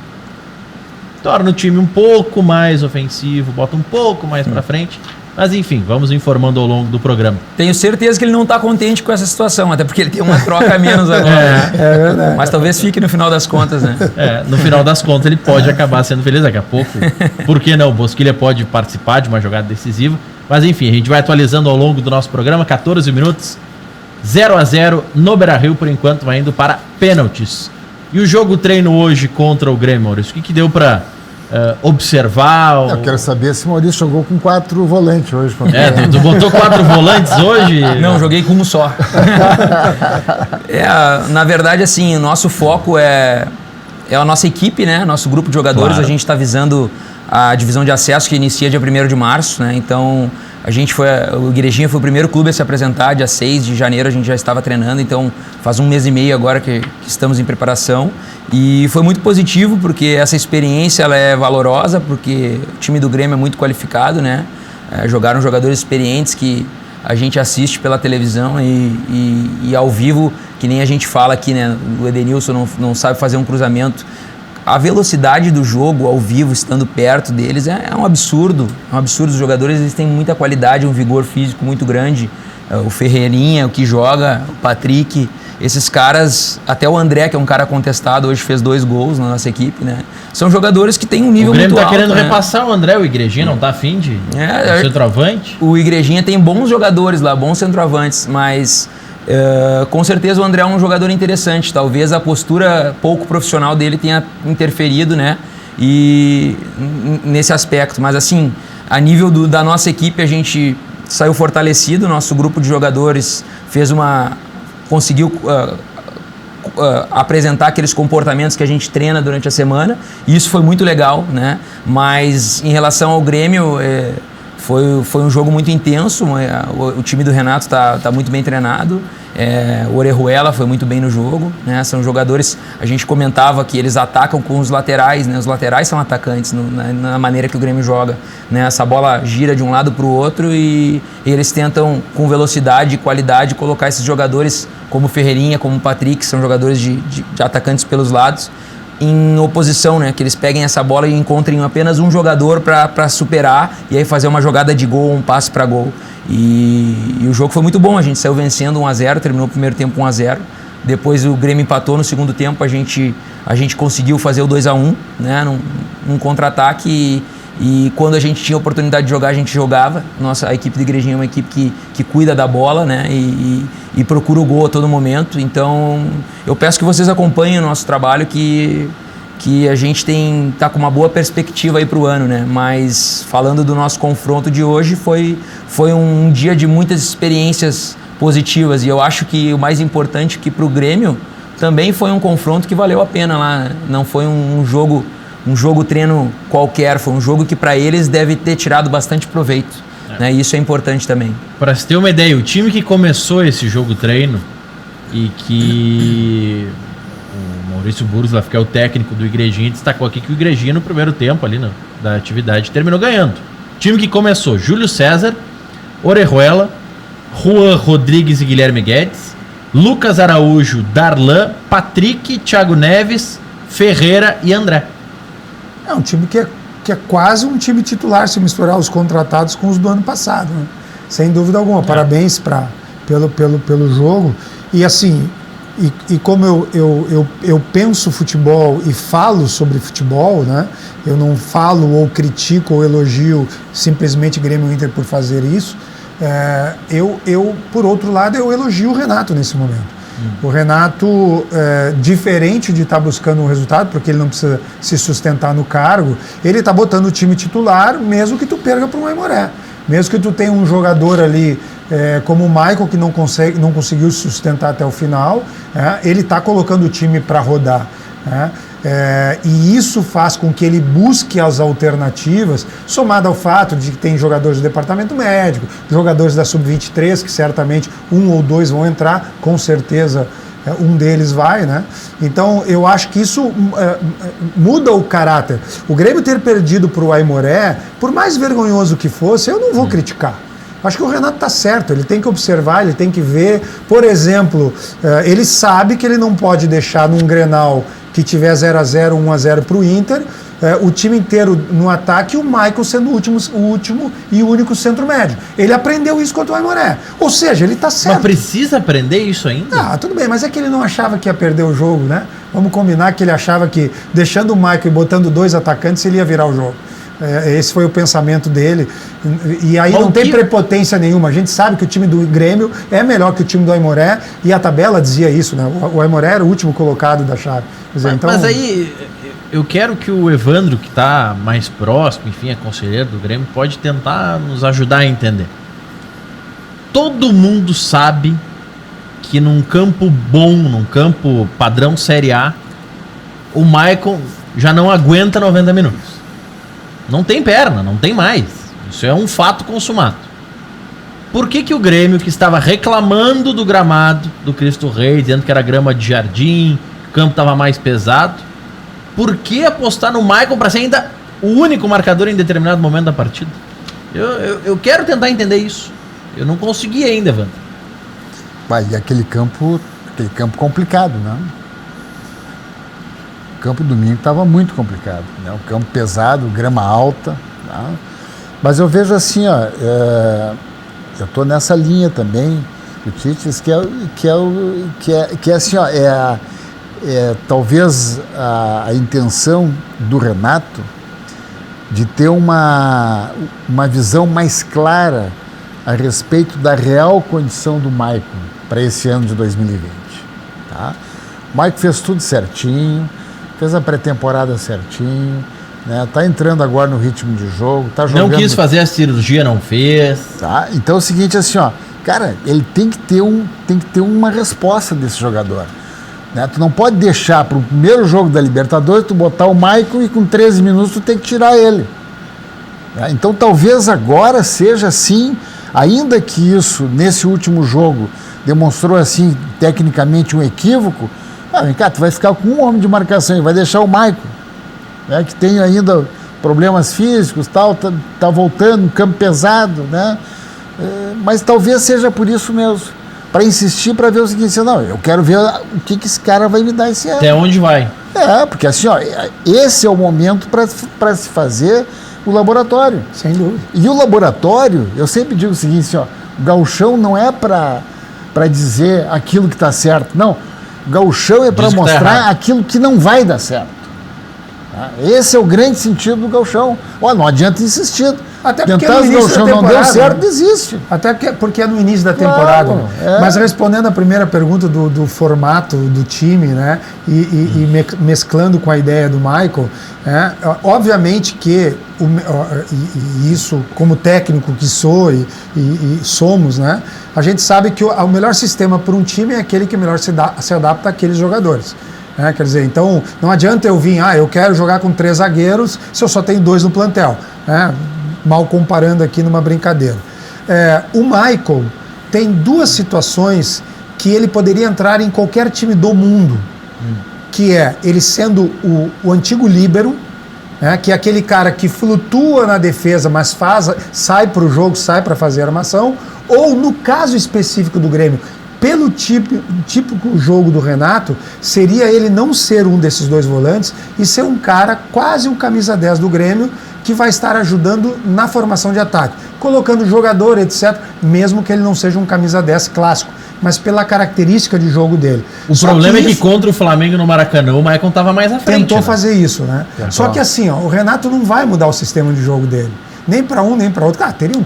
Torna o time um pouco mais ofensivo, bota um pouco mais para frente. Mas enfim, vamos informando ao longo do programa. Tenho certeza que ele não está contente com essa situação, até porque ele tem uma troca a menos agora. É verdade. Mas talvez fique no final das contas, né? No final das contas ele pode acabar sendo feliz daqui a pouco. Por que não? O Bosquilha pode participar de uma jogada decisiva. Mas enfim, a gente vai atualizando ao longo do nosso programa. 14 minutos, 0-0 no Beira-Rio, por enquanto vai indo para pênaltis. E o jogo treino hoje contra o Grêmio, Maurício? O que deu para observar? Eu quero saber se o Maurício jogou com 4 volantes hoje. Tu botou 4 volantes hoje? Não, joguei com um só. Na verdade, assim, o nosso foco é a nossa equipe, né? Nosso grupo de jogadores. Claro. A gente está visando a divisão de acesso que inicia dia 1º de março, né? Então, o Igrejinha foi o primeiro clube a se apresentar, dia 6 de janeiro a gente já estava treinando, então faz 1 mês e meio agora que estamos em preparação. E foi muito positivo, porque essa experiência ela é valorosa, porque o time do Grêmio é muito qualificado, né? Jogaram jogadores experientes que a gente assiste pela televisão e ao vivo, que nem a gente fala aqui, né? O Edenilson não sabe fazer um cruzamento. A velocidade do jogo ao vivo, estando perto deles, é um absurdo. É um absurdo. Os jogadores eles têm muita qualidade, um vigor físico muito grande. O Ferreirinha, o que joga, o Patrick... Esses caras, até o André, que é um cara contestado, hoje fez 2 gols na nossa equipe, né? São jogadores que têm um nível muito alto. O Grêmio tá querendo repassar o André, o Igrejinha não tá afim de centroavante? O Igrejinha tem bons jogadores lá, bons centroavantes, mas com certeza o André é um jogador interessante. Talvez a postura pouco profissional dele tenha interferido, né? E nesse aspecto, mas assim, a nível da nossa equipe a gente saiu fortalecido, nosso grupo de jogadores conseguiu apresentar aqueles comportamentos que a gente treina durante a semana, e isso foi muito legal, né? Mas em relação ao Grêmio, foi um jogo muito intenso, o time do Renato tá muito bem treinado, o Orejuela foi muito bem no jogo, né? São jogadores, a gente comentava que eles atacam com os laterais, né? Os laterais são atacantes na maneira que o Grêmio joga, né? Essa bola gira de um lado para o outro e eles tentam com velocidade e qualidade colocar esses jogadores como Ferreirinha, como Patrick, são jogadores de atacantes pelos lados, em oposição, né? Que eles peguem essa bola e encontrem apenas um jogador para superar e aí fazer uma jogada de gol, um passe para gol. E o jogo foi muito bom, a gente saiu vencendo 1-0, terminou o primeiro tempo 1-0. Depois o Grêmio empatou no segundo tempo, a gente conseguiu fazer o 2-1, né? Num contra-ataque e quando a gente tinha oportunidade de jogar, a gente jogava. A equipe do Igrejinha é uma equipe que cuida da bola, né? E procura o gol a todo momento. Então, eu peço que vocês acompanhem o nosso trabalho, que a gente tá com uma boa perspectiva aí para o ano, né? Mas falando do nosso confronto de hoje, foi um dia de muitas experiências positivas, e eu acho que o mais importante que para o Grêmio também foi um confronto que valeu a pena lá, né? Não foi um jogo treino qualquer, foi um jogo que para eles deve ter tirado bastante proveito, né? E isso é importante também. Para você ter uma ideia, o time que começou esse jogo treino e que o Maurício Burgos, que é o técnico do Igrejinha, destacou aqui que o Igrejinha no primeiro tempo ali da atividade terminou ganhando. Time que começou: Júlio César, Orejuela, Juan Rodrigues e Guilherme Guedes, Lucas Araújo, Darlan, Patrick, Thiago Neves, Ferreira e André. É um time que é quase um time titular, se misturar os contratados com os do ano passado, né? Sem dúvida alguma. Parabéns pelo jogo. E assim, e como eu penso futebol e falo sobre futebol, né? Eu não falo ou critico ou elogio simplesmente Grêmio e Inter por fazer isso. Por outro lado, eu elogio o Renato nesse momento. O Renato, diferente de estar buscando um resultado, porque ele não precisa se sustentar no cargo, ele está botando o time titular, mesmo que tu perca para um Aimoré. Mesmo que tu tenha um jogador ali como o Michael, que não conseguiu se sustentar até o final, ele está colocando o time para rodar. E isso faz com que ele busque as alternativas, somado ao fato de que tem jogadores do departamento médico, jogadores da Sub-23, que certamente 1 ou 2 vão entrar, com certeza um deles vai, né? Então eu acho que isso muda o caráter. O Grêmio ter perdido para o Aimoré, por mais vergonhoso que fosse, eu não vou criticar. Acho que o Renato está certo, ele tem que observar, ele tem que ver. Por exemplo, ele sabe que ele não pode deixar num Grenal que tiver 0-0, 1-0 para o Inter, o time inteiro no ataque e o Michael sendo o último e único centro médio. Ele aprendeu isso contra o Aimoré. Ou seja, ele está certo. Mas precisa aprender isso ainda? Tudo bem, mas é que ele não achava que ia perder o jogo, né? Vamos combinar que ele achava que deixando o Michael e botando 2 atacantes ele ia virar o jogo. Esse foi o pensamento dele. E aí não tem prepotência nenhuma. A gente sabe que o time do Grêmio é melhor que o time do Aimoré, e a tabela dizia isso, né? O Aimoré era o último colocado da chave. Mas aí eu quero que o Evandro, que está mais próximo, enfim, é conselheiro do Grêmio, pode tentar nos ajudar a entender. Todo mundo sabe que num campo bom, num campo padrão Série A, o Michael já não aguenta 90 minutos. Não tem perna, não tem mais. Isso é um fato consumado. Por que o Grêmio, que estava reclamando do gramado do Cristo Rei, dizendo que era grama de jardim, o campo estava mais pesado, por que apostar no Michael para ser ainda o único marcador em determinado momento da partida? Eu quero tentar entender isso. Eu não consegui ainda, Evandro. E aquele campo complicado, né? O campo domingo estava muito complicado, né? O campo pesado, grama alta, tá? Mas eu vejo assim, eu estou nessa linha também do Tite, que é assim, talvez a intenção do Renato de ter uma visão mais clara a respeito da real condição do Maicon para esse ano de 2020, tá? O Maicon fez tudo certinho, fez a pré-temporada certinho, né? Tá entrando agora no ritmo de jogo, tá jogando. Não quis fazer a cirurgia, não fez. Tá? Então é o seguinte, assim, cara, ele tem que ter uma resposta desse jogador, né? Tu não pode deixar para o primeiro jogo da Libertadores tu botar o Michael e com 13 minutos tu tem que tirar ele, né? Então talvez agora seja assim, ainda que isso nesse último jogo demonstrou assim tecnicamente um equívoco. Vem cá, tu vai ficar com um homem de marcação e vai deixar o Michael, né, que tem ainda problemas físicos, tá voltando, campo pesado, né? Mas talvez seja por isso mesmo, para insistir, para ver o seguinte, não, eu quero ver o que esse cara vai me dar esse ano. Até onde vai? Porque assim, esse é o momento para se fazer o laboratório. Sem dúvida. E o laboratório, eu sempre digo o seguinte, o gauchão não é para dizer aquilo que está certo, não. O gauchão é para mostrar aquilo que não vai dar certo. Esse é o grande sentido do gauchão. Não adianta insistir. Até porque no início da temporada, não deu certo, desiste. Até porque é no início da temporada. Mas respondendo a primeira pergunta do formato do time, né, e mesclando com a ideia do Michael, obviamente que isso, como técnico que sou e somos, né, a gente sabe que o melhor sistema para um time é aquele que melhor se adapta àqueles jogadores. Quer dizer, então não adianta eu vir, eu quero jogar com 3 zagueiros se eu só tenho 2 no plantel, mal comparando aqui numa brincadeira. O Michael tem 2 situações que ele poderia entrar em qualquer time do mundo, que é ele sendo o antigo líbero, que é aquele cara que flutua na defesa, mas sai para o jogo, sai para fazer armação, ou no caso específico do Grêmio, pelo típico jogo do Renato, seria ele não ser um desses 2 volantes e ser um cara, quase um camisa 10 do Grêmio, que vai estar ajudando na formação de ataque, colocando jogador, etc., mesmo que ele não seja um camisa 10 clássico, mas pela característica de jogo dele. O problema é que contra o Flamengo no Maracanã, o Maicon estava mais à frente. Tentou fazer isso, né? Só que assim, o Renato não vai mudar o sistema de jogo dele. Nem para um, nem para outro. Teriam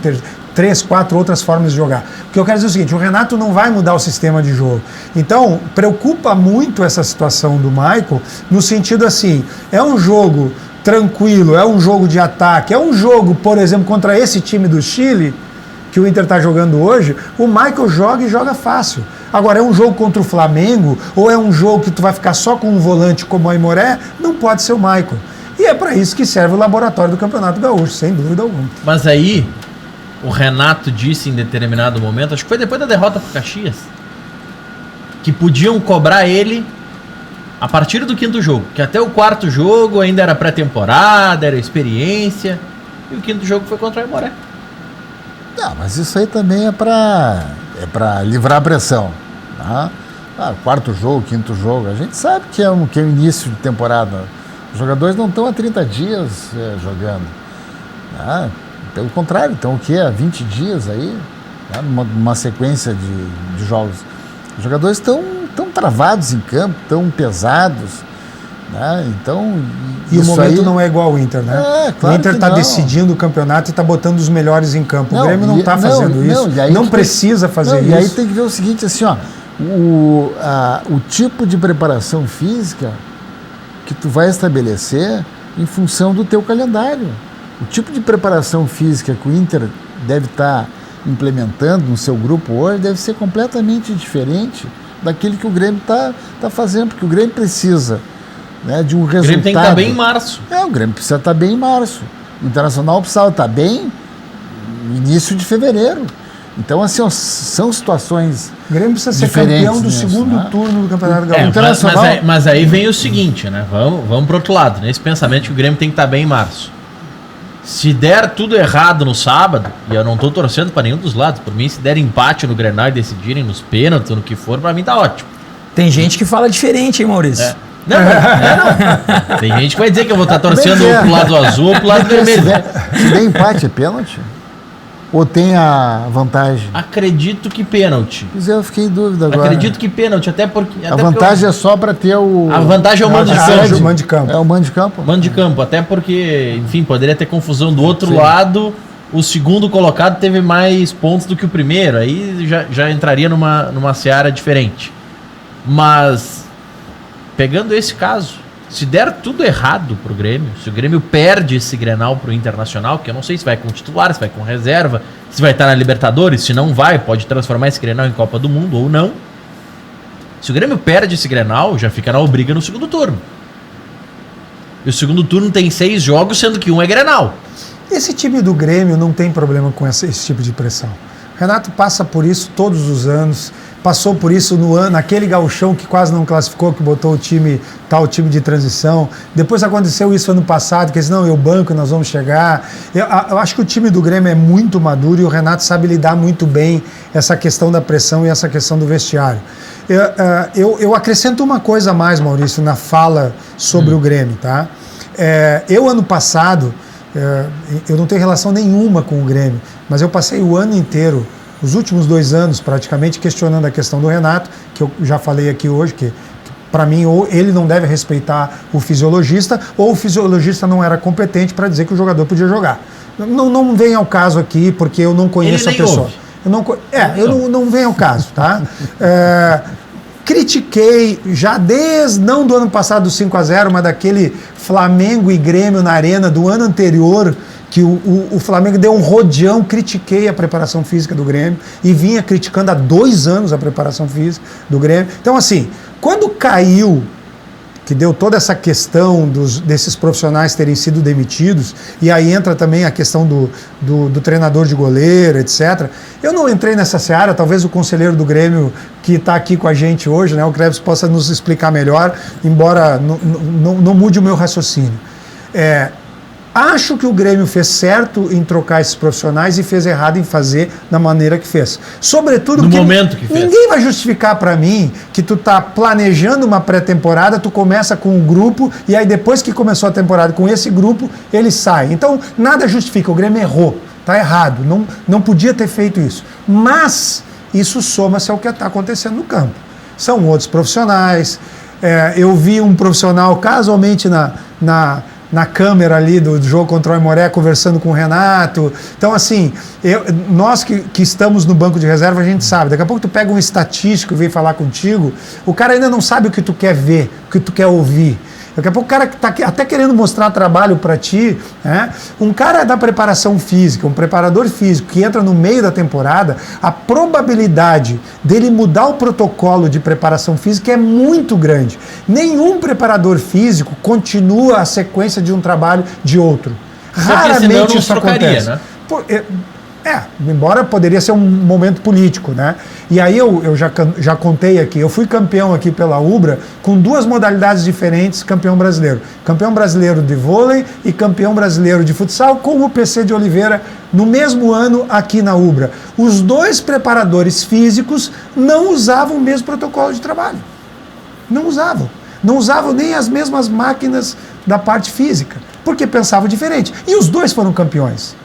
3, 4 outras formas de jogar. O que eu quero dizer é o seguinte, o Renato não vai mudar o sistema de jogo. Então, preocupa muito essa situação do Michael, no sentido assim, é um jogo tranquilo, é um jogo de ataque, é um jogo, por exemplo, contra esse time do Chile, que o Inter está jogando hoje, o Michael joga e joga fácil. Agora, é um jogo contra o Flamengo, ou é um jogo que tu vai ficar só com um volante como o Aimoré, não pode ser o Michael. E é para isso que serve o laboratório do Campeonato Gaúcho, sem dúvida alguma. Mas aí, o Renato disse em determinado momento, acho que foi depois da derrota pro Caxias, que podiam cobrar ele a partir do 5º jogo, que até o 4º jogo ainda era pré-temporada, era experiência, e o 5º jogo foi contra o Aimoré. Não, mas isso aí também é para livrar a pressão. Tá? 4º jogo, 5º jogo, a gente sabe que é o início de temporada. Os jogadores não estão há 30 dias jogando. Tá? Pelo contrário, estão o quê? Há 20 dias aí, tá? numa sequência de jogos. Os jogadores estão travados em campo, estão pesados. Né? Então, e o momento não é igual ao Inter, né? Claro, o Inter está decidindo o campeonato e está botando os melhores em campo. O Grêmio não está fazendo isso, não precisa fazer isso. E aí tem que ver o seguinte, assim, ó, o tipo de preparação física que tu vai estabelecer em função do teu calendário. O tipo de preparação física que o Inter deve estar implementando no seu grupo hoje deve ser completamente diferente daquele que o Grêmio está fazendo, porque o Grêmio precisa, né, de um resultado. O Grêmio tem que estar bem em março. O Grêmio precisa estar bem em março. O Internacional precisava estar bem no início de fevereiro. Então, assim, são situações o Grêmio precisa ser campeão do segundo turno do Campeonato Gaúcho. Internacional. Mas aí vem o seguinte, né? Vamos pro outro lado, nesse pensamento que o Grêmio tem que estar bem em março. Se der tudo errado no sábado, e eu não tô torcendo pra nenhum dos lados, por mim, se der empate no Grenal e decidirem nos pênaltis, no que for, pra mim tá ótimo. Tem gente que fala diferente, hein, Maurício? Não. Tem gente que vai dizer que eu vou estar torcendo pro lado azul ou pro lado vermelho. Se der empate, é pênalti? Ou tem a vantagem? Acredito que pênalti. Pois é, eu fiquei em dúvida agora. Acredito que pênalti, até porque... A vantagem é só para ter o... A vantagem é o mando de campo. Mando de campo. É o mando de campo? Mando de campo, até porque, enfim, poderia ter confusão do outro lado. O segundo colocado teve mais pontos do que o primeiro. Aí já entraria numa seara diferente. Mas, pegando esse caso, se der tudo errado pro Grêmio, se o Grêmio perde esse Grenal pro Internacional, que eu não sei se vai com titular, se vai com reserva, se vai estar na Libertadores, se não vai, pode transformar esse Grenal em Copa do Mundo ou não. Se o Grêmio perde esse Grenal, já fica na briga no segundo turno. E o segundo turno tem 6 jogos, sendo que um é Grenal. Esse time do Grêmio não tem problema com esse tipo de pressão. O Renato passa por isso todos os anos. Passou por isso naquele gauchão que quase não classificou, que botou o time de transição. Depois aconteceu isso ano passado, que eles não, eu banco, nós vamos chegar. Eu acho que o time do Grêmio é muito maduro e o Renato sabe lidar muito bem essa questão da pressão e essa questão do vestiário. Eu acrescento uma coisa a mais, Maurício, na fala sobre o Grêmio, tá? Ano passado, eu não tenho relação nenhuma com o Grêmio, mas eu passei o ano inteiro, os últimos 2 anos praticamente, questionando a questão do Renato, que eu já falei aqui hoje, que para mim ou ele não deve respeitar o fisiologista, ou o fisiologista não era competente para dizer que o jogador podia jogar. Não vem ao caso aqui, porque eu não conheço a pessoa. Não vem ao caso, tá? Critiquei já não do ano passado do 5-0, mas daquele Flamengo e Grêmio na Arena do ano anterior, que o Flamengo deu um rodeão. Critiquei a preparação física do Grêmio e vinha criticando há 2 anos a preparação física do Grêmio. Então, assim, quando caiu, que deu toda essa questão desses profissionais terem sido demitidos, e aí entra também a questão do treinador de goleiro, etc. Eu não entrei nessa seara, talvez o conselheiro do Grêmio que está aqui com a gente hoje, né, o Krebs, possa nos explicar melhor, embora não mude o meu raciocínio. Acho que o Grêmio fez certo em trocar esses profissionais e fez errado em fazer da maneira que fez. Sobretudo no momento que fez. Ninguém vai justificar para mim que tu tá planejando uma pré-temporada, tu começa com um grupo e aí depois que começou a temporada com esse grupo, ele sai. Então, nada justifica, o Grêmio errou, tá errado, não podia ter feito isso. Mas isso soma-se ao que está acontecendo no campo. São outros profissionais. Eu vi um profissional casualmente na câmera ali do jogo contra o Aimoré, conversando com o Renato. Então, assim, nós que estamos no banco de reserva, a gente sabe. Daqui a pouco tu pega um estatístico e vem falar contigo, o cara ainda não sabe o que tu quer ver, o que tu quer ouvir. Daqui a pouco o cara que está até querendo mostrar trabalho para ti, né? Um cara da preparação física, um preparador físico que entra no meio da temporada, a probabilidade dele mudar o protocolo de preparação física é muito grande. Nenhum preparador físico continua a sequência de um trabalho de outro. Raramente isso acontece. Né? Embora poderia ser um momento político, né? E aí eu já contei aqui, eu fui campeão aqui pela Ubra com 2 modalidades diferentes, campeão brasileiro. Campeão brasileiro de vôlei e campeão brasileiro de futsal com o PC de Oliveira no mesmo ano aqui na Ubra. Os 2 preparadores físicos não usavam o mesmo protocolo de trabalho. Não usavam. Não usavam nem as mesmas máquinas da parte física, porque pensavam diferente. E os 2 foram campeões.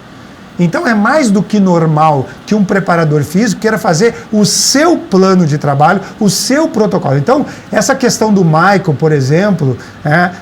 Então é mais do que normal que um preparador físico queira fazer o seu plano de trabalho, o seu protocolo. Então, essa questão do Michael, por exemplo,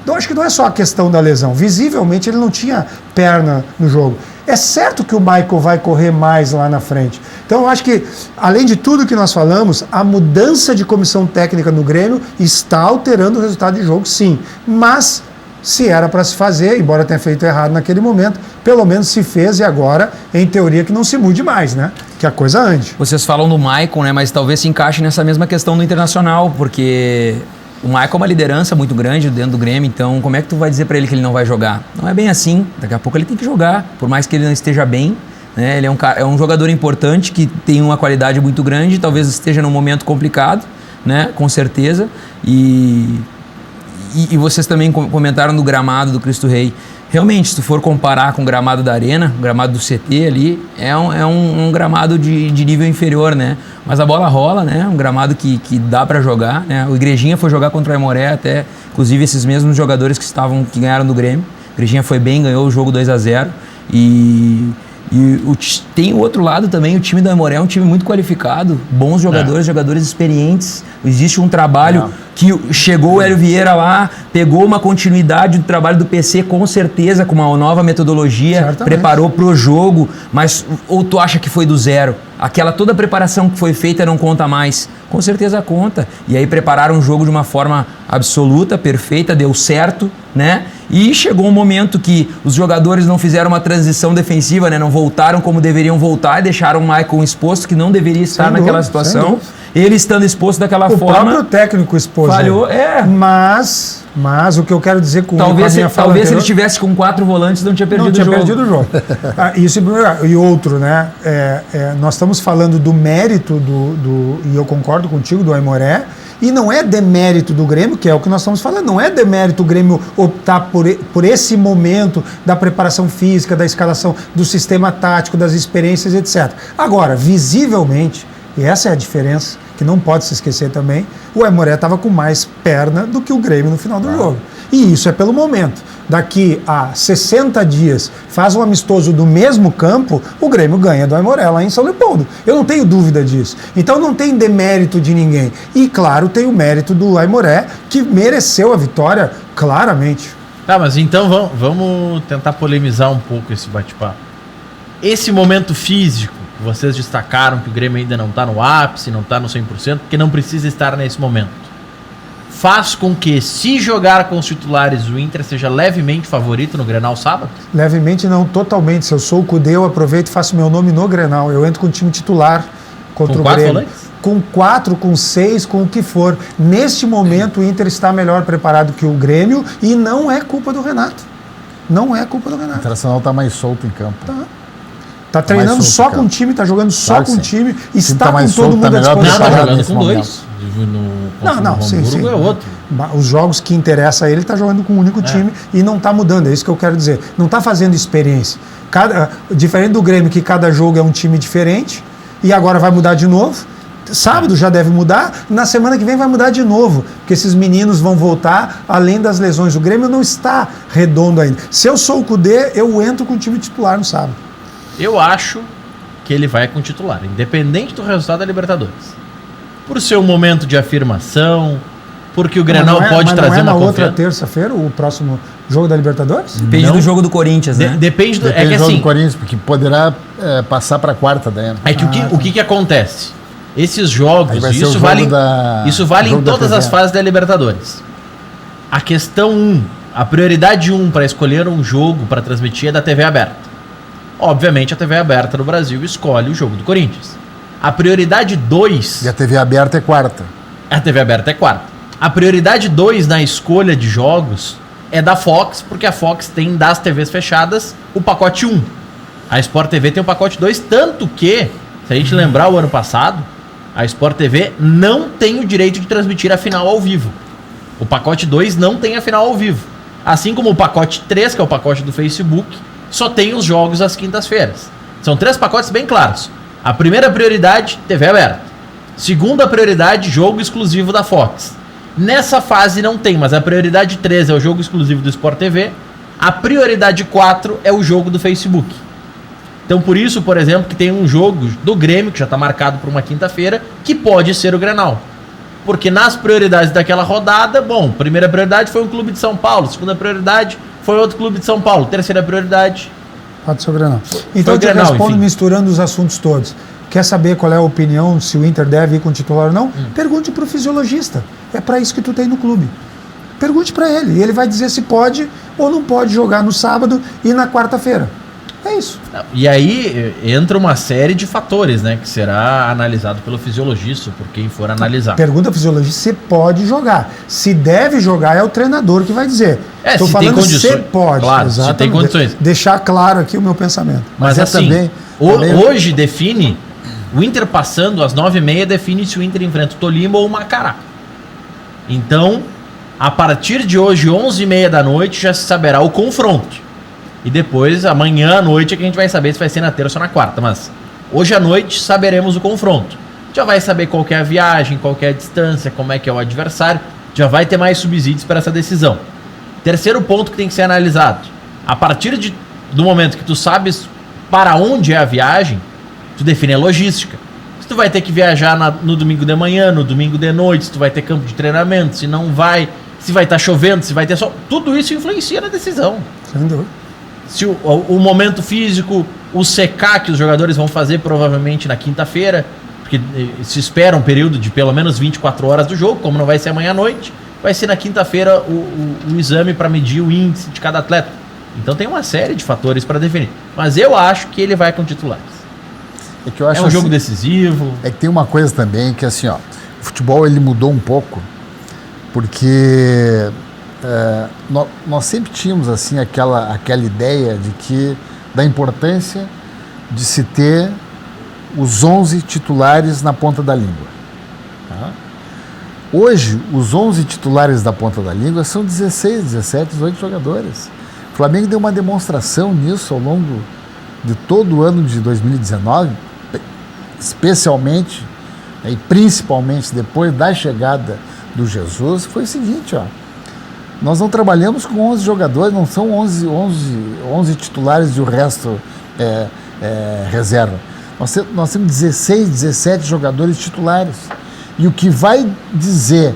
eu acho que não é só a questão da lesão. Visivelmente ele não tinha perna no jogo. É certo que o Michael vai correr mais lá na frente. Então eu acho que, além de tudo que nós falamos, a mudança de comissão técnica no Grêmio está alterando o resultado de jogo, sim. Mas se era para se fazer, embora tenha feito errado naquele momento, pelo menos se fez e agora, em teoria, que não se mude mais, né? Que a coisa ande. Vocês falam do Maicon, né? Mas talvez se encaixe nessa mesma questão do Internacional, porque o Maicon é uma liderança muito grande dentro do Grêmio, então como é que tu vai dizer para ele que ele não vai jogar? Não é bem assim, daqui a pouco ele tem que jogar, por mais que ele não esteja bem, né? Ele é um jogador importante, que tem uma qualidade muito grande, talvez esteja num momento complicado, né? Com certeza, E vocês também comentaram do gramado do Cristo Rei. Realmente, se tu for comparar com o gramado da Arena, o gramado do CT ali, é um gramado de nível inferior, né? Mas a bola rola, né? Um gramado que dá para jogar, né? O Igrejinha foi jogar contra o Aimoré, até, inclusive, esses mesmos jogadores que ganharam do Grêmio. O Igrejinha foi bem, ganhou o jogo 2-0. Tem o outro lado também, o time do Aimoré é um time muito qualificado, bons jogadores, jogadores experientes. Existe um trabalho que chegou o Hélio Vieira lá, pegou uma continuidade do trabalho do PC, com certeza, com uma nova metodologia, certamente preparou pro jogo, mas ou tu acha que foi do zero? Aquela toda a preparação que foi feita não conta mais? Com certeza conta. E aí prepararam o jogo de uma forma absoluta, perfeita, deu certo, né? E chegou um momento que os jogadores não fizeram uma transição defensiva, né? Não voltaram como deveriam voltar e deixaram o Maicon exposto, que não deveria estar naquela situação. Ele estando exposto daquela forma... O próprio técnico expôs. Falhou, Mas o que eu quero dizer com talvez se ele tivesse com 4 volantes não tinha perdido o jogo. Isso e outro, né? Nós estamos falando do mérito e eu concordo contigo, do Aimoré, e não é demérito do Grêmio, que é o que nós estamos falando, não é demérito o Grêmio optar por esse momento da preparação física, da escalação, do sistema tático, das experiências, etc. Agora, visivelmente, e essa é a diferença, que não pode se esquecer também, o Aimoré estava com mais perna do que o Grêmio no final do jogo. E isso é pelo momento. Daqui a 60 dias, faz um amistoso do mesmo campo, o Grêmio ganha do Aimoré lá em São Leopoldo. Eu não tenho dúvida disso. Então não tem demérito de ninguém. E claro, tem o mérito do Aimoré, que mereceu a vitória claramente. Tá, mas então vamos tentar polemizar um pouco esse bate-papo. Esse momento físico, vocês destacaram que o Grêmio ainda não está no ápice, não está no 100%, porque não precisa estar nesse momento. Faz com que, se jogar com os titulares, o Inter seja levemente favorito no Grenal sábado? Levemente não, totalmente. Se eu sou o Cudê, eu aproveito e faço meu nome no Grenal. Eu entro com o time titular contra o Grêmio. Volantes? Com 4, com 6, com o que for. Neste momento, o Inter está melhor preparado que o Grêmio e não é culpa do Renato. Não é culpa do Renato. O Internacional está mais solto em campo. Tá treinando só com o time, tá jogando só com o time, está com todo mundo à disposição. Tá jogando com 2. Não, sim. É outro. Os jogos que interessam a ele, tá jogando com um único time e não tá mudando, é isso que eu quero dizer. Não tá fazendo experiência. Diferente do Grêmio, que cada jogo é um time diferente, e agora vai mudar de novo. Sábado já deve mudar, na semana que vem vai mudar de novo, porque esses meninos vão voltar além das lesões. O Grêmio não está redondo ainda. Se eu sou o Cudê, eu entro com o time titular no sábado. Eu acho que ele vai com o titular, independente do resultado da Libertadores. Por ser um momento de afirmação, porque o Grenal pode trazer uma confiança. Não é na outra terça-feira o próximo jogo da Libertadores? Depende do jogo do Corinthians, né? Depende do jogo do Corinthians, porque poderá passar para a quarta daí. É que o que acontece? Esses jogos, isso vale em todas as fases da Libertadores. A questão 1, a prioridade 1 para escolher um jogo para transmitir é da TV aberta. Obviamente a TV aberta no Brasil escolhe o jogo do Corinthians. A prioridade 2... E a TV aberta é quarta. A TV aberta é quarta. A prioridade 2 na escolha de jogos é da Fox, porque a Fox tem das TVs fechadas o pacote 1. A Sport TV tem o pacote 2, tanto que, se a gente lembrar o ano passado, a Sport TV não tem o direito de transmitir a final ao vivo. O pacote 2 não tem a final ao vivo. Assim como o pacote 3, que é o pacote do Facebook, só tem os jogos às quintas-feiras. São 3 pacotes bem claros. A primeira prioridade, TV aberta. Segunda prioridade, jogo exclusivo da Fox. Nessa fase não tem, mas a prioridade 3 é o jogo exclusivo do Sport TV. A prioridade 4 é o jogo do Facebook. Então por isso, por exemplo, que tem um jogo do Grêmio, que já está marcado para uma quinta-feira, que pode ser o Grenal. Porque nas prioridades daquela rodada, bom, primeira prioridade foi um clube de São Paulo, segunda prioridade foi outro clube de São Paulo, terceira prioridade... Pode ser o Grenal. Então eu te Grenal, respondo enfim. Misturando os assuntos todos. Quer saber qual é a opinião, se o Inter deve ir com o titular ou não? Pergunte para o fisiologista. É para isso que tu tem no clube. Pergunte para ele. E ele vai dizer se pode ou não pode jogar no sábado e na quarta-feira. É isso. E aí entra uma série de fatores, né? Que será analisado pelo fisiologista, por quem for analisar. Pergunta ao fisiologista se pode jogar. Se deve jogar é o treinador que vai dizer. Estou se falando tem condições. se pode. Claro, se tem condições. Deixar claro aqui o meu pensamento. Mas assim, também hoje define, o Inter passando às 9h30 define se o Inter enfrenta o Tolima ou o Macará. Então, a partir de hoje, 11h30 da noite, já se saberá o confronto. E depois, amanhã à noite, é que a gente vai saber se vai ser na terça ou na quarta. Mas hoje à noite saberemos o confronto. Já vai saber qual que é a viagem, qual que é a distância, como é que é o adversário. Já vai ter mais subsídios para essa decisão. Terceiro ponto que tem que ser analisado. A partir do momento que tu sabes para onde é a viagem, tu define a logística. Se tu vai ter que viajar no domingo de manhã, no domingo de noite, se tu vai ter campo de treinamento, se não vai, se vai estar chovendo, se vai ter sol. Tudo isso influencia na decisão. Sem dúvida. Se o momento físico, o secar que os jogadores vão fazer provavelmente na quinta-feira, porque se espera um período de pelo menos 24 horas do jogo, como não vai ser amanhã à noite, vai ser na quinta-feira o exame para medir o índice de cada atleta. Então tem uma série de fatores para definir. Mas eu acho que ele vai com titulares. É que eu acho um jogo decisivo. É que tem uma coisa também que assim, ó, o futebol ele mudou um pouco, porque nós sempre tínhamos assim aquela ideia da importância de se ter os 11 titulares na ponta da língua. Tá? Hoje, os 11 titulares da ponta da língua são 16, 17, 18 jogadores. O Flamengo deu uma demonstração nisso ao longo de todo o ano de 2019, especialmente e principalmente depois da chegada do Jesus, foi o seguinte, ó. Nós não trabalhamos com 11 jogadores, não são 11 titulares e o resto reserva. Nós temos 16, 17 jogadores titulares. E o que vai dizer,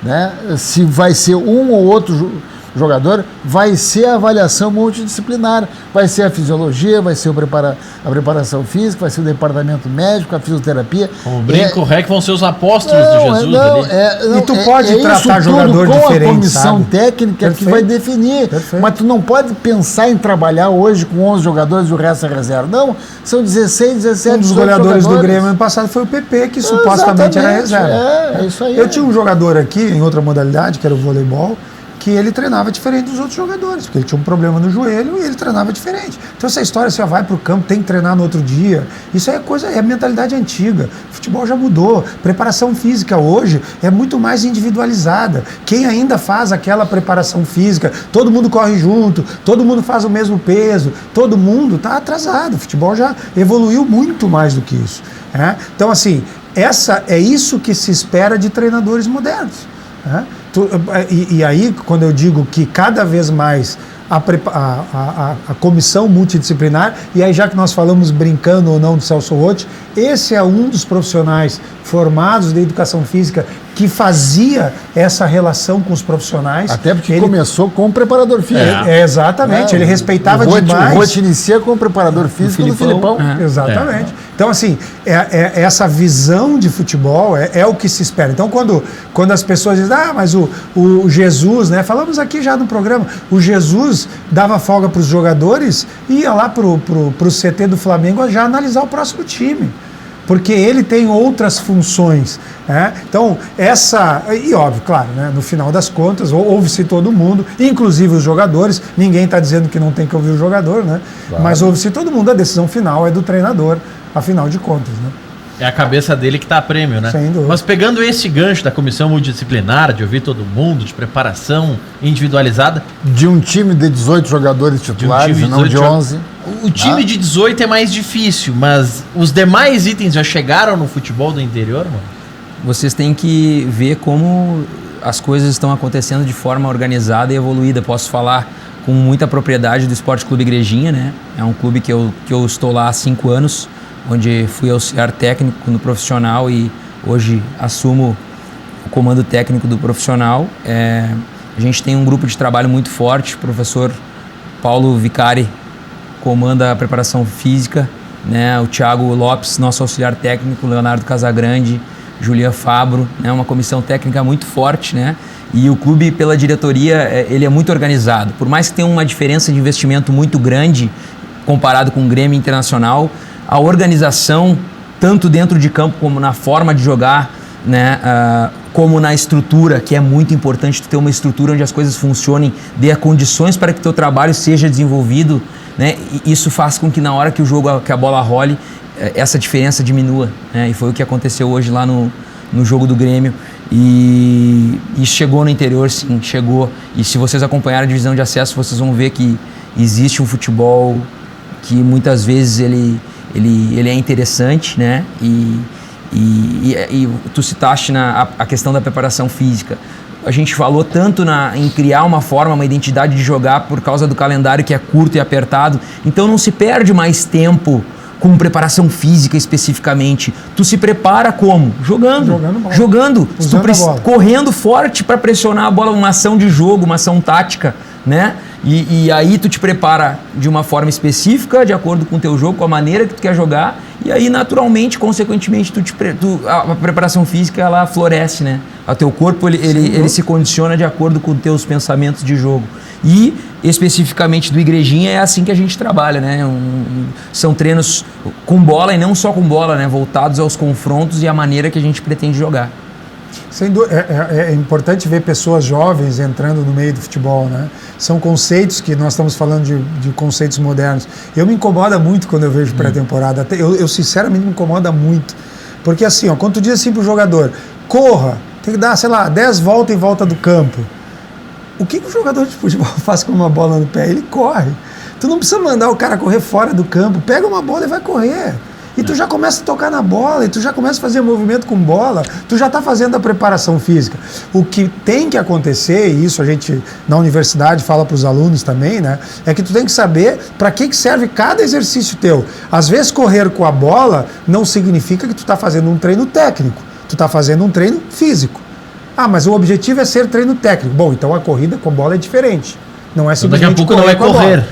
né, se vai ser um ou outro jogador, vai ser a avaliação multidisciplinar, vai ser a fisiologia, vai ser a preparação física, vai ser o departamento médico, a fisioterapia. Como brinco, o REC vão ser os apóstolos de Jesus ali. E tu pode tratar jogador diferente, com a comissão sabe? técnica Perfeito. que vai definir. Perfeito. Mas tu não pode pensar em trabalhar hoje com 11 jogadores e o resto é reserva. Não, são 16, 17 Um dos goleadores do Grêmio ano passado foi o PP, que supostamente era reserva. É isso aí. Eu tinha um jogador aqui, em outra modalidade, que era o voleibol, que ele treinava diferente dos outros jogadores, porque ele tinha um problema no joelho e ele treinava diferente. Então essa história, você vai para o campo, tem que treinar no outro dia, isso é mentalidade antiga. O futebol já mudou. Preparação física hoje é muito mais individualizada. Quem ainda faz aquela preparação física, todo mundo corre junto, todo mundo faz o mesmo peso, todo mundo está atrasado. O futebol já evoluiu muito mais do que isso. Né? Então assim, é isso que se espera de treinadores modernos. Né? E aí, quando eu digo que cada vez mais a comissão multidisciplinar, e aí já que nós falamos brincando ou não do Celso Roth, esse é um dos profissionais formados de educação física que fazia essa relação com os profissionais. Até porque ele começou com o preparador físico. Exatamente, ele respeitava demais. O Rote inicia com o preparador físico do Filipão. Exatamente. Então, assim, essa visão de futebol é o que se espera. Então, quando as pessoas dizem, mas o Jesus, né? Falamos aqui já no programa, o Jesus dava folga para os jogadores e ia lá pro CT do Flamengo já analisar o próximo time. Porque ele tem outras funções. Né? Então, e óbvio, claro, né? No final das contas, ouve-se todo mundo, inclusive os jogadores, ninguém está dizendo que não tem que ouvir o jogador, né? Claro. Mas ouve-se todo mundo, a decisão final é do treinador, afinal de contas, né? É a cabeça dele que está a prêmio, né? Sem dúvida. Mas pegando esse gancho da comissão multidisciplinar, de ouvir todo mundo, de preparação individualizada... De um time de 18 jogadores titulares e não de 11. O time de 18 é mais difícil, mas os demais itens já chegaram no futebol do interior, mano? Vocês têm que ver como as coisas estão acontecendo de forma organizada e evoluída. Posso falar com muita propriedade do Esporte Clube Igrejinha, né? É um clube que eu estou lá há 5 anos, onde fui auxiliar técnico no profissional e hoje assumo o comando técnico do profissional. A gente tem um grupo de trabalho muito forte, o professor Paulo Vicari comanda a preparação física, né? O Thiago Lopes, nosso auxiliar técnico, Leonardo Casagrande, Julia Fabro, né? Uma comissão técnica muito forte, né? E o clube, pela diretoria, ele é muito organizado. Por mais que tenha uma diferença de investimento muito grande comparado com o Grêmio Internacional, a organização, tanto dentro de campo como na forma de jogar, né, como na estrutura, que é muito importante tu ter uma estrutura onde as coisas funcionem, dê condições para que teu trabalho seja desenvolvido, né, e isso faz com que na hora que que a bola role, essa diferença diminua, né, e foi o que aconteceu hoje lá no jogo do Grêmio, e chegou no interior, sim, chegou, e se vocês acompanharem a divisão de acesso, vocês vão ver que existe um futebol que muitas vezes ele é interessante, né? E tu citaste a questão da preparação física. A gente falou tanto em criar uma forma, uma identidade de jogar por causa do calendário que é curto e apertado. Então não se perde mais tempo com preparação física especificamente. Tu se prepara como? Jogando. Correndo forte para pressionar a bola, uma ação de jogo, uma ação tática, né? E aí tu te prepara de uma forma específica, de acordo com o teu jogo, com a maneira que tu quer jogar, e aí naturalmente, consequentemente, a preparação física ela floresce, né? O teu corpo ele se condiciona de acordo com os teus pensamentos de jogo. E especificamente do Igrejinha é assim que a gente trabalha, né? São treinos com bola e não só com bola, né? Voltados aos confrontos e a maneira que a gente pretende jogar. Sem dúvida, é importante ver pessoas jovens entrando no meio do futebol, né? São conceitos que nós estamos falando de conceitos modernos. Eu me incomoda muito quando eu vejo pré-temporada. Eu sinceramente me incomoda muito. Porque assim, quando tu diz assim pro jogador, corra, tem que dar, 10 voltas em volta do campo. O que o jogador de futebol faz com uma bola no pé? Ele corre. Tu não precisa mandar o cara correr fora do campo. Pega uma bola e vai correr. E tu já começa a tocar na bola, e tu já começa a fazer movimento com bola, tu já está fazendo a preparação física. O que tem que acontecer, e isso a gente na universidade fala para os alunos também, né? É que tu tem que saber para que serve cada exercício teu. Às vezes correr com a bola não significa que tu está fazendo um treino técnico, tu está fazendo um treino físico. Mas o objetivo é ser treino técnico. Bom, então a corrida com bola é diferente. Não é simplesmente daqui a pouco não é correr.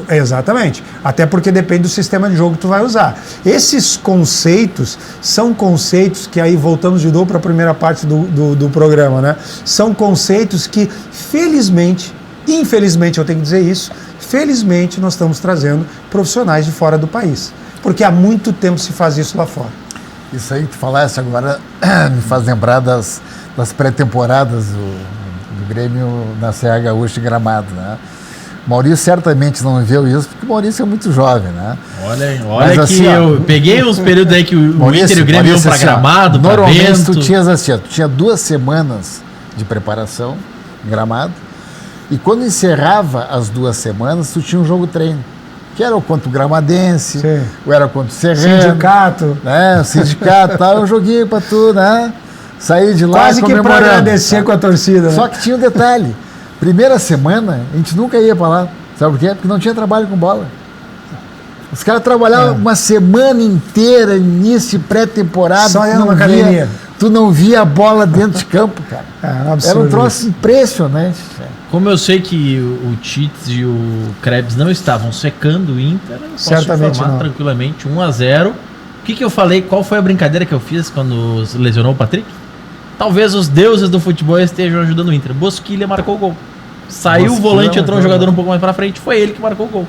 Exatamente. Até porque depende do sistema de jogo que tu vai usar. Esses conceitos são conceitos que aí voltamos de novo para a primeira parte do programa, né? São conceitos que, infelizmente eu tenho que dizer isso, felizmente nós estamos trazendo profissionais de fora do país. Porque há muito tempo se faz isso lá fora. Isso aí que tu falasse agora me faz lembrar das pré-temporadas do Grêmio na Serra Gaúcha e Gramado, né? Maurício certamente não viu isso, porque o Maurício é muito jovem, né? Olha que assim, eu peguei uns períodos aí que o Inter e o Grêmio iam para Gramado, para Bento. Normalmente tu tinha 2 semanas de preparação em Gramado, e quando encerrava as 2 semanas, tu tinha um jogo treino, que era o contra o Gramadense, sim, ou era contra o Serrano. Sindicato. Né? O sindicato, tal, um joguinho para tu, né? Sair de lá quase que para agradecer com a torcida. Né? Só que tinha um detalhe. Primeira semana, a gente nunca ia para lá. Sabe por quê? Porque não tinha trabalho com bola. Os caras trabalhavam uma semana inteira, início, pré-temporada. Só ia numa academia. tu não via a bola dentro de campo, cara. Era um troço impressionante. Como eu sei que o Tite e o Krebs não estavam secando o Inter, eu posso certamente informar não. tranquilamente 1-0. O que eu falei? Qual foi a brincadeira que eu fiz quando lesionou o Patrick? Talvez os deuses do futebol estejam ajudando o Inter. Bosquilha marcou o gol. Saiu o volante, entrou um jogador um pouco mais pra frente, foi ele que marcou o gol.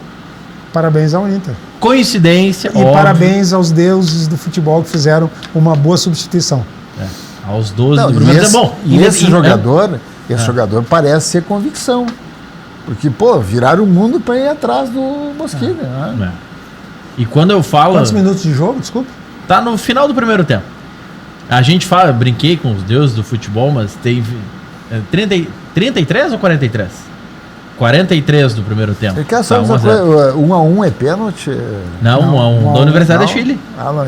Parabéns ao Inter. Coincidência, E óbvio. Parabéns aos deuses do futebol que fizeram uma boa substituição. Aos 12 Não, do primeiro esse, tempo. Bom, e esse jogador parece ser convicção. Porque, viraram o mundo para ir atrás do Bosquilha. Né? E quando eu falo... Quantos minutos de jogo, desculpa? Tá no final do primeiro tempo. A gente fala, brinquei com os deuses do futebol, mas tem 33 ou 43? 43 do primeiro tempo. Você quer saber 1-1 é pênalti? Não, 1-1 da Universidade de Chile.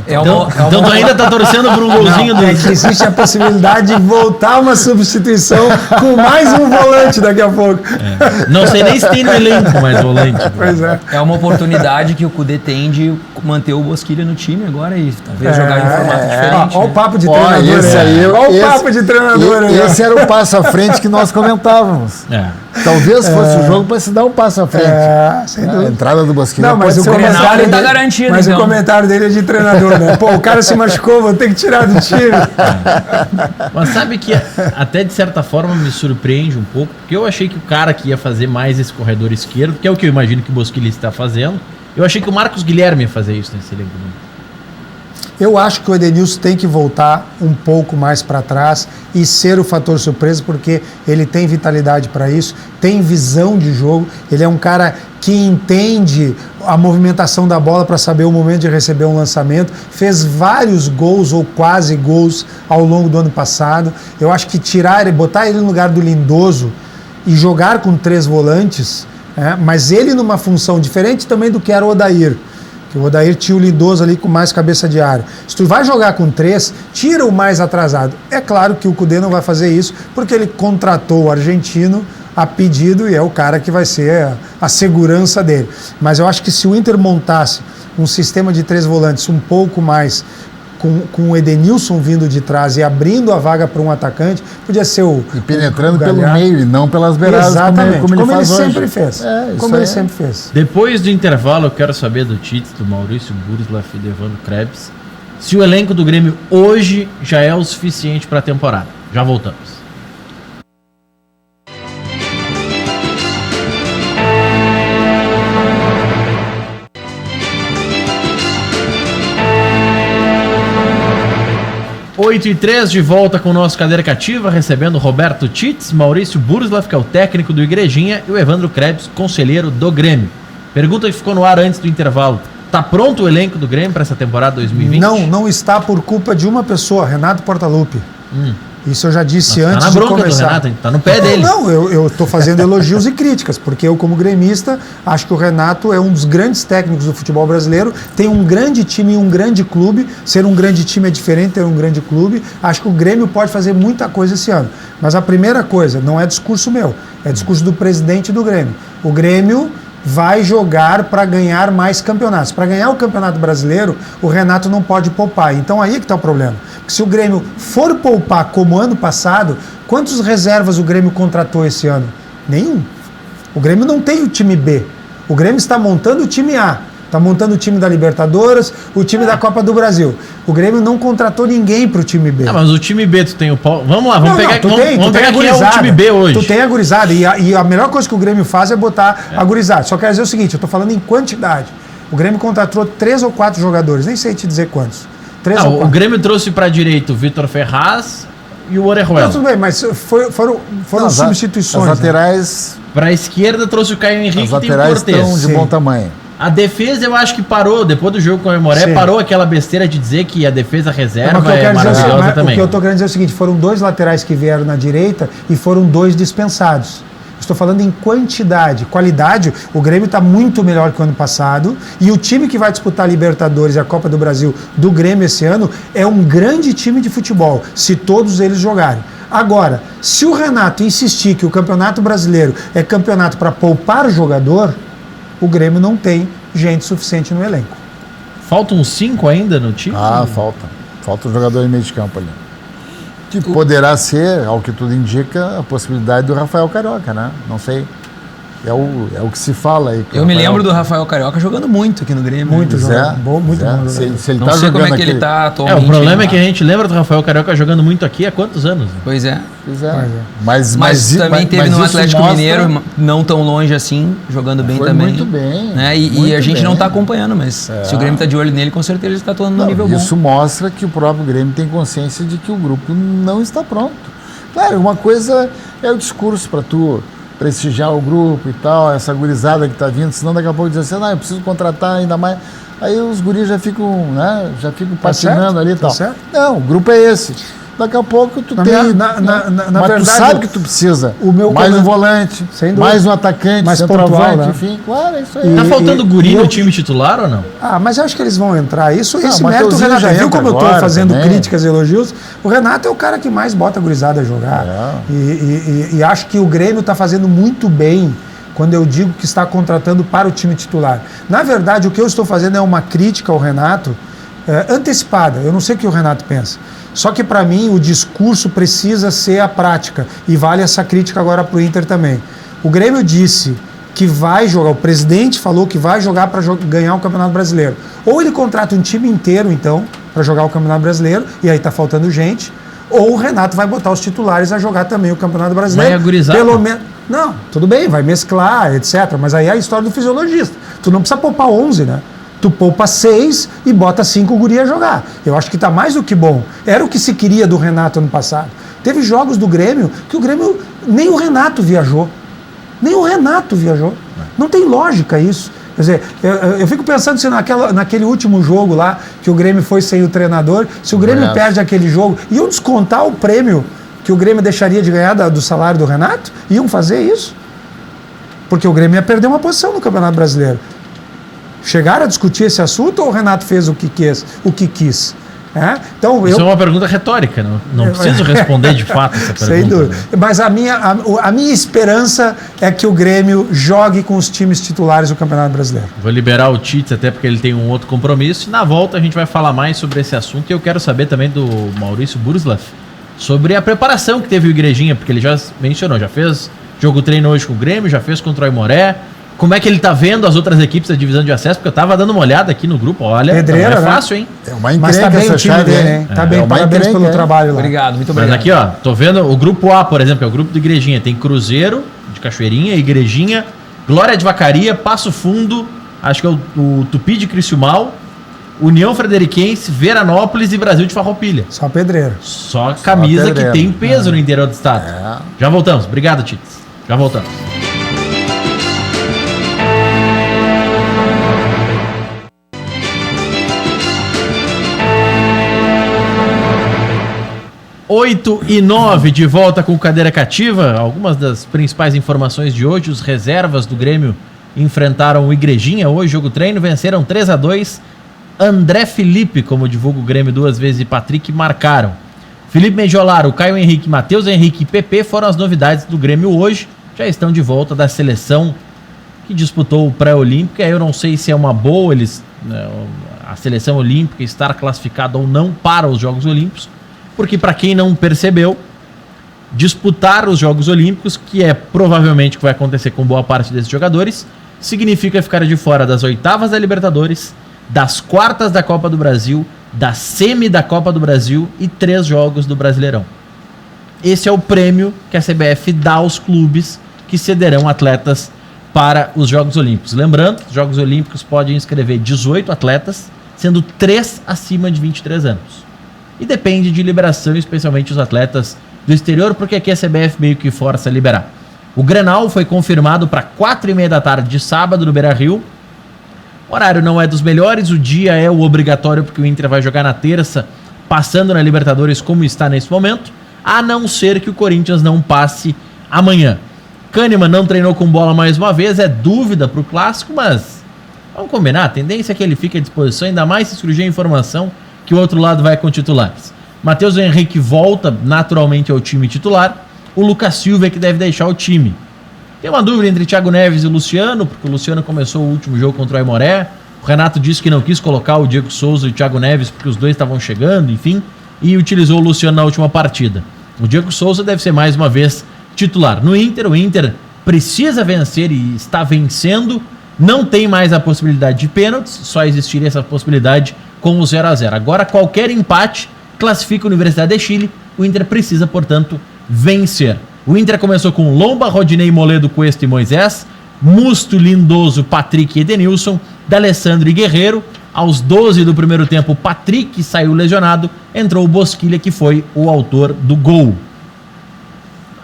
Então tu ainda tá torcendo por um golzinho do... É que existe a possibilidade de voltar uma substituição com mais um volante daqui a pouco. Não sei nem se tem no elenco mais volante. Pois é. É uma oportunidade que o Cudê tem de manter o Bosquilha no time agora e talvez jogar em formato diferente. Olha o papo de treinador. Olha o papo de treinador. Esse era o passo à frente que nós comentávamos. Talvez fosse o jogo para se dar um passo à frente. Sem dúvida. A entrada do Bosquilha. Não, mas o comentário tá garantido. Mas então. o comentário dele é de treinador, né? Pô, o cara se machucou, vou ter que tirar do time. Mas sabe que até de certa forma me surpreende um pouco, porque eu achei que o cara que ia fazer mais esse corredor esquerdo, que é o que eu imagino que o Bosquilha está fazendo, eu achei que o Marcos Guilherme ia fazer isso nesse elenco. Eu acho que o Edenilson tem que voltar um pouco mais para trás e ser o fator surpresa, porque ele tem vitalidade para isso, tem visão de jogo, ele é um cara que entende a movimentação da bola para saber o momento de receber um lançamento, fez vários gols ou quase gols ao longo do ano passado. Eu acho que botar ele no lugar do Lindoso e jogar com 3 volantes, mas ele numa função diferente também do que era o Odair. O Odair tinha o Lindoso ali com mais cabeça de área. Se tu vai jogar com 3, tira o mais atrasado. É claro que o Cudê não vai fazer isso, porque ele contratou o argentino a pedido e é o cara que vai ser a segurança dele. Mas eu acho que se o Inter montasse um sistema de 3 volantes um pouco mais com o Edenilson vindo de trás e abrindo a vaga para um atacante, podia ser E penetrando pelo meio e não pelas beiradas. Exatamente, como ele faz sempre hoje. fez. Como ele sempre fez. Depois do intervalo, eu quero saber do Tite, do Maurício Burslaff e do Evandro Krebs, se o elenco do Grêmio hoje já é o suficiente para a temporada. Já voltamos. Oito e 3 de volta com o nosso Cadeira Cativa, recebendo Roberto Tits, Maurício Burslaff, que é o técnico do Igrejinha, e o Evandro Krebs, conselheiro do Grêmio. Pergunta que ficou no ar antes do intervalo. Tá pronto o elenco do Grêmio para essa temporada 2020? Não está por culpa de uma pessoa, Renato Portaluppi. Isso eu já disse antes de começar. Do Renato, tá no pé dele. Não, eu estou fazendo elogios e críticas, porque eu, como gremista, acho que o Renato é um dos grandes técnicos do futebol brasileiro, tem um grande time e um grande clube. Ser um grande time é diferente de ter um grande clube. Acho que o Grêmio pode fazer muita coisa esse ano. Mas a primeira coisa, não é discurso meu, é discurso do presidente do Grêmio. O Grêmio vai jogar para ganhar mais campeonatos. Para ganhar o Campeonato Brasileiro, o Renato não pode poupar. Então aí é que está o problema. Porque se o Grêmio for poupar como ano passado, quantos reservas o Grêmio contratou esse ano? Nenhum. O Grêmio não tem o time B. O Grêmio está montando o time A. Está montando o time da Libertadores, o time da Copa do Brasil. O Grêmio não contratou ninguém para o time B. Mas o time B, tu tem o Paulo. Vamos lá, vamos pegar quem é o time B hoje. Tu tem a gurizada. E a melhor coisa que o Grêmio faz é botar a gurizada. Só quero dizer o seguinte, eu estou falando em quantidade. O Grêmio contratou 3 ou 4 jogadores, nem sei te dizer quantos. 3 ou 4. O Grêmio trouxe para direito o Vitor Ferraz e o Orejuela. Tudo bem, mas foram substituições. As laterais... Para a esquerda trouxe o Caio Henrique e tem o Cortez. As laterais estão de bom tamanho. A defesa eu acho que parou, depois do jogo com o Aimoré, parou aquela besteira de dizer que a defesa reserva é maravilhosa também. O que eu estou querendo dizer é o seguinte, foram 2 laterais que vieram na direita e foram 2 dispensados. Estou falando em quantidade. Qualidade, o Grêmio está muito melhor que o ano passado e o time que vai disputar a Libertadores e a Copa do Brasil do Grêmio esse ano é um grande time de futebol, se todos eles jogarem. Agora, se o Renato insistir que o Campeonato Brasileiro é campeonato para poupar jogador, o Grêmio não tem gente suficiente no elenco. Faltam 5 ainda no time? Falta. Falta um jogador em meio de campo ali. Que poderá ser, ao que tudo indica, a possibilidade do Rafael Carioca, né? Não sei. É o que se fala aí. Eu me lembro do Rafael Carioca jogando muito aqui no Grêmio. Muito bom. Se ele não tá sei como é que aquele... ele tá atualmente. O problema é que a gente lembra do Rafael Carioca jogando muito aqui há quantos anos? Pois é. Mas também teve no Atlético mostra... Mineiro, não tão longe assim, jogando bem foi também. Muito bem. Né? E a gente não está acompanhando, mas se o Grêmio está de olho nele, com certeza ele está atuando no nível bom. Isso mostra que o próprio Grêmio tem consciência de que o grupo não está pronto. Claro, uma coisa é o discurso para tu prestigiar o grupo e tal, essa gurizada que está vindo, senão daqui a pouco diz assim, eu preciso contratar ainda mais. Aí os guris já ficam, né, patinando ali e tal. Certo. Não, o grupo é esse. Daqui a pouco tu mas verdade, tu sabe que tu precisa mais um volante, mais um atacante, mais pontual, né? Enfim, claro, é isso aí. Tá faltando guri no time titular ou não? Mas eu acho que eles vão entrar. Esse mérito o Renato já viu como eu estou fazendo críticas e elogios. O Renato é o cara que mais bota a gurizada a jogar. E acho que o Grêmio está fazendo muito bem quando eu digo que está contratando para o time titular. Na verdade, o que eu estou fazendo é uma crítica ao Renato antecipada. Eu não sei o que o Renato pensa. Só que para mim o discurso precisa ser a prática. E vale essa crítica agora para o Inter também. O Grêmio disse que vai jogar, o presidente falou que vai jogar para ganhar o Campeonato Brasileiro. Ou ele contrata um time inteiro, então, para jogar o Campeonato Brasileiro, e aí está faltando gente, ou o Renato vai botar os titulares a jogar também o Campeonato Brasileiro. Pelo menos. Não, tudo bem, vai mesclar, etc. Mas aí é a história do fisiologista. Tu não precisa poupar 11, né? Tu poupa 6 e bota 5 guri a jogar. Eu acho que tá mais do que bom. Era o que se queria do Renato ano passado. Teve jogos do Grêmio que o Grêmio, nem o Renato viajou. Não tem lógica isso. Quer dizer, eu fico pensando se naquele último jogo lá, que o Grêmio foi sem o treinador, se o Grêmio perde aquele jogo, iam descontar o prêmio que o Grêmio deixaria de ganhar do salário do Renato? Iam fazer isso? Porque o Grêmio ia perder uma posição no Campeonato Brasileiro. Chegaram a discutir esse assunto ou o Renato fez o que quis? Então, isso é uma pergunta retórica, não preciso responder de fato essa pergunta. Sem dúvida. Mas a minha esperança é que o Grêmio jogue com os times titulares do Campeonato Brasileiro. Vou liberar o Tite até porque ele tem um outro compromisso. Na volta a gente vai falar mais sobre esse assunto e eu quero saber também do Maurício Burslav sobre a preparação que teve o Igrejinha, porque ele já mencionou, já fez jogo treino hoje com o Grêmio, já fez contra o Aimoré. Como é que ele tá vendo as outras equipes da divisão de acesso? Porque eu tava dando uma olhada aqui no grupo. Olha, Pedreira, não é fácil, hein? É uma mas tá bem o time dele, hein? Tá bem, parabéns pelo trabalho lá. Obrigado, muito obrigado. Mas aqui, ó, tô vendo o grupo A, por exemplo, que é o grupo do Igrejinha. Tem Cruzeiro, de Cachoeirinha, Igrejinha, Glória de Vacaria, Passo Fundo, acho que é o Tupi de Criciúmal, União Frederiquense, Veranópolis e Brasil de Farroupilha. Só pedreiro. Só camisa que tem peso no interior do estado. Já voltamos. Obrigado, Tits. Já voltamos. Oito e 9 de volta com Cadeira Cativa. Algumas das principais informações de hoje. Os reservas do Grêmio enfrentaram o Igrejinha hoje, jogo treino, venceram 3-2. André Felipe, como divulga o Grêmio, 2 vezes, e Patrick marcaram. Felipe Mejolaro, Caio Henrique, Matheus Henrique e PP foram as novidades do Grêmio hoje. Já estão de volta da seleção que disputou o pré-olímpico. Eu não sei se é uma boa a seleção olímpica estar classificada ou não para os Jogos Olímpicos, porque para quem não percebeu, disputar os Jogos Olímpicos, que é provavelmente o que vai acontecer com boa parte desses jogadores, significa ficar de fora das oitavas da Libertadores, das quartas da Copa do Brasil, da semi da Copa do Brasil e 3 jogos do Brasileirão. Esse é o prêmio que a CBF dá aos clubes que cederão atletas para os Jogos Olímpicos. Lembrando, os Jogos Olímpicos podem inscrever 18 atletas, sendo 3 acima de 23 anos. E depende de liberação, especialmente os atletas do exterior, porque aqui a CBF meio que força a liberar. O Grenal foi confirmado para 4h30 da tarde de sábado no Beira-Rio. O horário não é dos melhores, o dia é o obrigatório porque o Inter vai jogar na terça, passando na Libertadores como está nesse momento, a não ser que o Corinthians não passe amanhã. Kahneman não treinou com bola mais uma vez, é dúvida para o Clássico, mas vamos combinar, a tendência é que ele fique à disposição, ainda mais se surgir a informação que o outro lado vai com titulares. Matheus Henrique volta naturalmente ao time titular, o Lucas Silva é que deve deixar o time. Tem uma dúvida entre Thiago Neves e o Luciano, porque o Luciano começou o último jogo contra o Aimoré. O Renato disse que não quis colocar o Diego Souza e o Thiago Neves porque os dois estavam chegando, enfim. e utilizou o Luciano na última partida. O Diego Souza deve ser mais uma vez titular. No Inter, o Inter precisa vencer e está vencendo. Não tem mais a possibilidade de pênaltis, só existiria essa possibilidade com o 0-0. Agora, qualquer empate classifica a Universidade de Chile. O Inter precisa, portanto, vencer. O Inter começou com Lomba, Rodinei, Moledo, Cuesta e Moisés, Musto, Lindoso, Patrick e Edenilson, D'Alessandro e Guerreiro. Aos 12 do primeiro tempo, Patrick saiu lesionado, entrou o Bosquilha, que foi o autor do gol.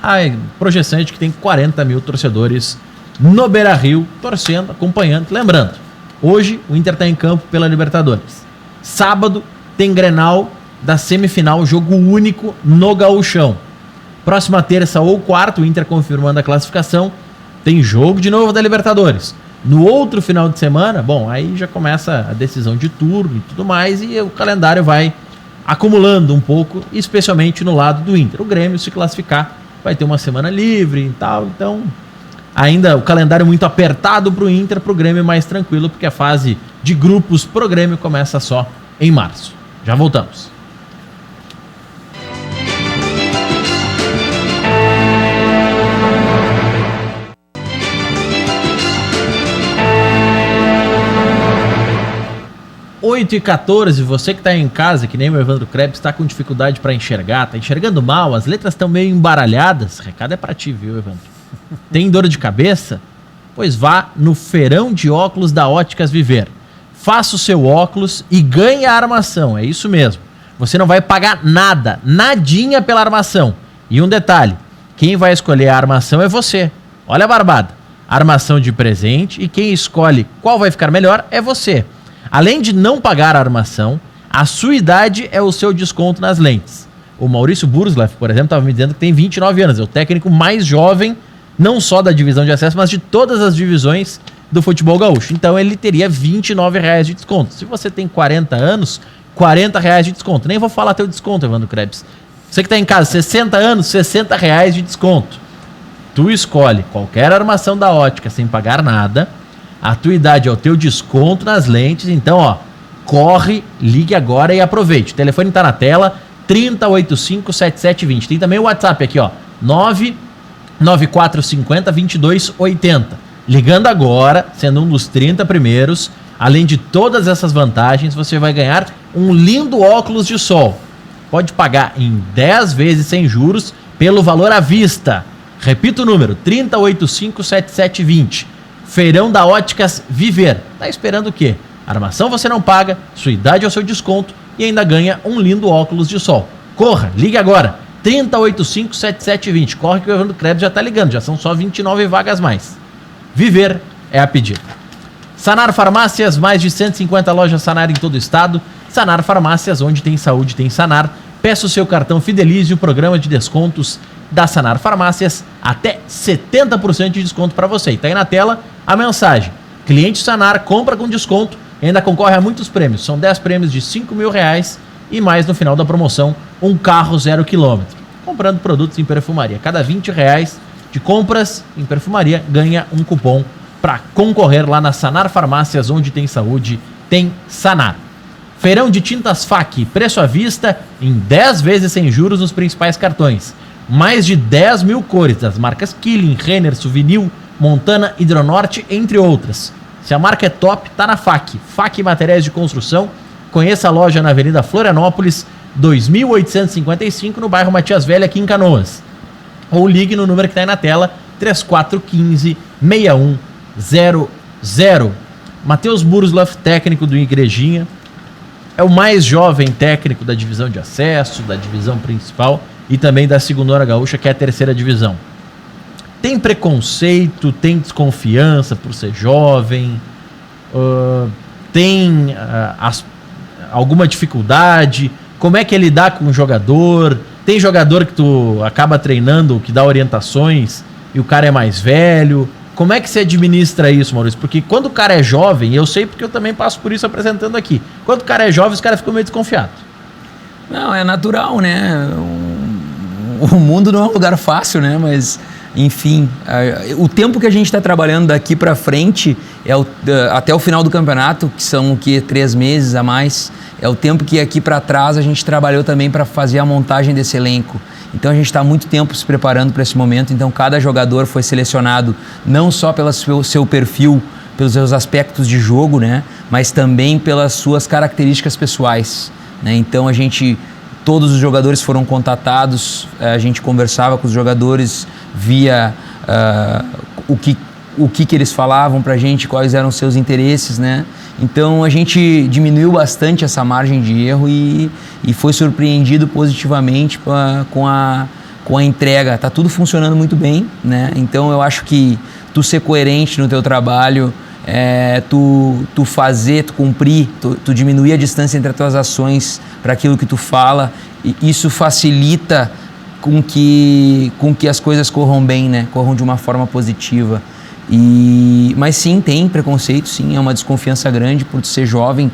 A projeção é de que tem 40 mil torcedores no Beira-Rio, torcendo, acompanhando. Lembrando, hoje o Inter está em campo pela Libertadores. Sábado tem Grenal da semifinal, jogo único no Gauchão. Próxima terça ou quarta, o Inter confirmando a classificação, tem jogo de novo da Libertadores. No outro final de semana, bom, aí já começa a decisão de turno e tudo mais, e o calendário vai acumulando um pouco, especialmente no lado do Inter. O Grêmio, se classificar, vai ter uma semana livre e tal, então ainda o calendário muito apertado para o Inter, para o Grêmio mais tranquilo, porque a fase de grupos pro Grêmio começa só em março. Já voltamos. Oito e 14, você que está em casa, que nem o Evandro Krebs, está com dificuldade para enxergar, está enxergando mal, as letras estão meio embaralhadas, o recado é para ti, viu, Evandro? Tem dor de cabeça? Pois vá no Feirão de Óculos da Óticas Viver. Faça o seu óculos e ganhe a armação, é isso mesmo. Você não vai pagar nada, nadinha pela armação. E um detalhe, quem vai escolher a armação é você. Olha a barbada, armação de presente, e quem escolhe qual vai ficar melhor é você. Além de não pagar a armação, a sua idade é o seu desconto nas lentes. O Maurício Burslaff, por exemplo, estava me dizendo que tem 29 anos. É o técnico mais jovem, não só da divisão de acesso, mas de todas as divisões do futebol gaúcho. Então ele teria R$29 de desconto. Se você tem 40 anos, R$40 de desconto. Nem vou falar teu desconto, Evandro Krebs. Você que está em casa, 60 anos, R$60 de desconto. Tu escolhe qualquer armação da ótica sem pagar nada. A tua idade é o teu desconto nas lentes. Então, ó, corre, ligue agora e aproveite. O telefone tá na tela, 3085-7720. Tem também o WhatsApp aqui, ó, 99450-2280. Ligando agora, sendo um dos 30 primeiros, além de todas essas vantagens, você vai ganhar um lindo óculos de sol. Pode pagar em 10 vezes sem juros pelo valor à vista. Repito o número, 3085-7720. Feirão da Óticas Viver. Tá esperando o quê? Armação você não paga, sua idade é o seu desconto e ainda ganha um lindo óculos de sol. Corra, ligue agora. 3085-7720. Corre que o Evandro Krebs já tá ligando, já são só 29 vagas mais. Viver é a pedida. Sanar Farmácias, mais de 150 lojas Sanar em todo o estado. Sanar Farmácias, onde tem saúde, tem Sanar. Peça o seu cartão Fidelize, o programa de descontos da Sanar Farmácias, até 70% de desconto para você. E tá aí na tela a mensagem. Cliente Sanar, compra com desconto e ainda concorre a muitos prêmios. São 10 prêmios de R$5.000 e mais no final da promoção, um carro 0 km. Comprando produtos em perfumaria. Cada R$20 de compras em perfumaria ganha um cupom para concorrer lá na Sanar Farmácias, onde tem saúde, tem Sanar. Feirão de tintas FAC, preço à vista em 10 vezes sem juros nos principais cartões. Mais de 10 mil cores das marcas Killing, Renner, Souvenir, Montana, Hidronorte, entre outras. Se a marca é top, tá na FAC. FAC Materiais de Construção. Conheça a loja na Avenida Florianópolis, 2855, no bairro Matias Velha, aqui em Canoas. Ou ligue no número que está aí na tela, 3415-6100. Matheus Burslaff, técnico do Igrejinha, é o mais jovem técnico da divisão de acesso, da divisão principal e também da segunda gaúcha, que é a terceira divisão. Tem preconceito, tem desconfiança por ser jovem, tem alguma dificuldade? Como é que é lidar com o jogador? Tem jogador que tu acaba treinando, que dá orientações e o cara é mais velho? Como é que se administra isso, Maurício? Porque quando o cara é jovem, eu sei porque eu também passo por isso apresentando aqui. Quando o cara é jovem, os caras ficam meio desconfiados. Não, é natural, né? O mundo não é um lugar fácil, né? Mas, enfim, o tempo que a gente está trabalhando daqui para frente é até o final do campeonato, que são 3 meses a mais. é o tempo que aqui para trás a gente trabalhou também para fazer a montagem desse elenco. Então a gente está há muito tempo se preparando para esse momento, então cada jogador foi selecionado não só pelo seu perfil, pelos seus aspectos de jogo, né, mas também pelas suas características pessoais, né? Então todos os jogadores foram contatados, a gente conversava com os jogadores, via o que eles falavam pra gente, quais eram os seus interesses, né? Então a gente diminuiu bastante essa margem de erro e foi surpreendido positivamente com a entrega. Tá tudo funcionando muito bem, né? Então eu acho que tu ser coerente no teu trabalho, tu fazer, tu cumprir, tu diminuir a distância entre as tuas ações para aquilo que tu fala, e isso facilita com que as coisas corram bem, né? Corram de uma forma positiva. Mas sim, tem preconceito, sim, é uma desconfiança grande por ser jovem,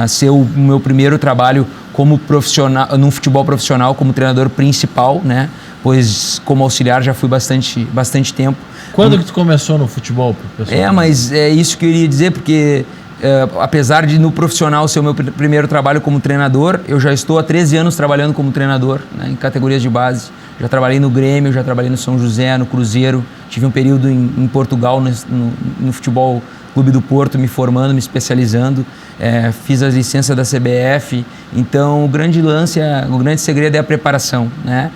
ser o meu primeiro trabalho como profissional, num futebol profissional, como treinador principal, né? Pois como auxiliar já fui bastante tempo. Quando que tu começou no futebol, professor? Mas é isso que eu iria dizer, porque apesar de no profissional ser o meu primeiro trabalho como treinador, eu já estou há 13 anos trabalhando como treinador, né, em categorias de base. Já trabalhei no Grêmio, já trabalhei no São José, no Cruzeiro. Tive um período em Portugal, no Futebol Clube do Porto, me formando, me especializando. Fiz a licença da CBF. Então, o grande segredo é a preparação, né?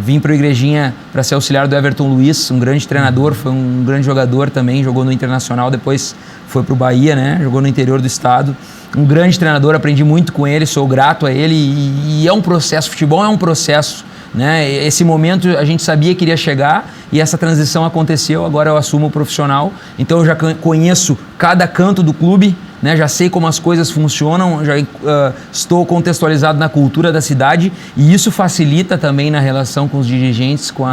Vim para o Igrejinha para ser auxiliar do Everton Luiz, um grande treinador, foi um grande jogador também, jogou no Internacional, depois foi para o Bahia, né? Jogou no interior do estado. Um grande treinador, aprendi muito com ele, sou grato a ele e é um processo, futebol é um processo, né? Esse momento a gente sabia que iria chegar e essa transição aconteceu, agora eu assumo o profissional, então eu já conheço cada canto do clube, né? Já sei como as coisas funcionam, já estou contextualizado na cultura da cidade e isso facilita também na relação com os dirigentes, com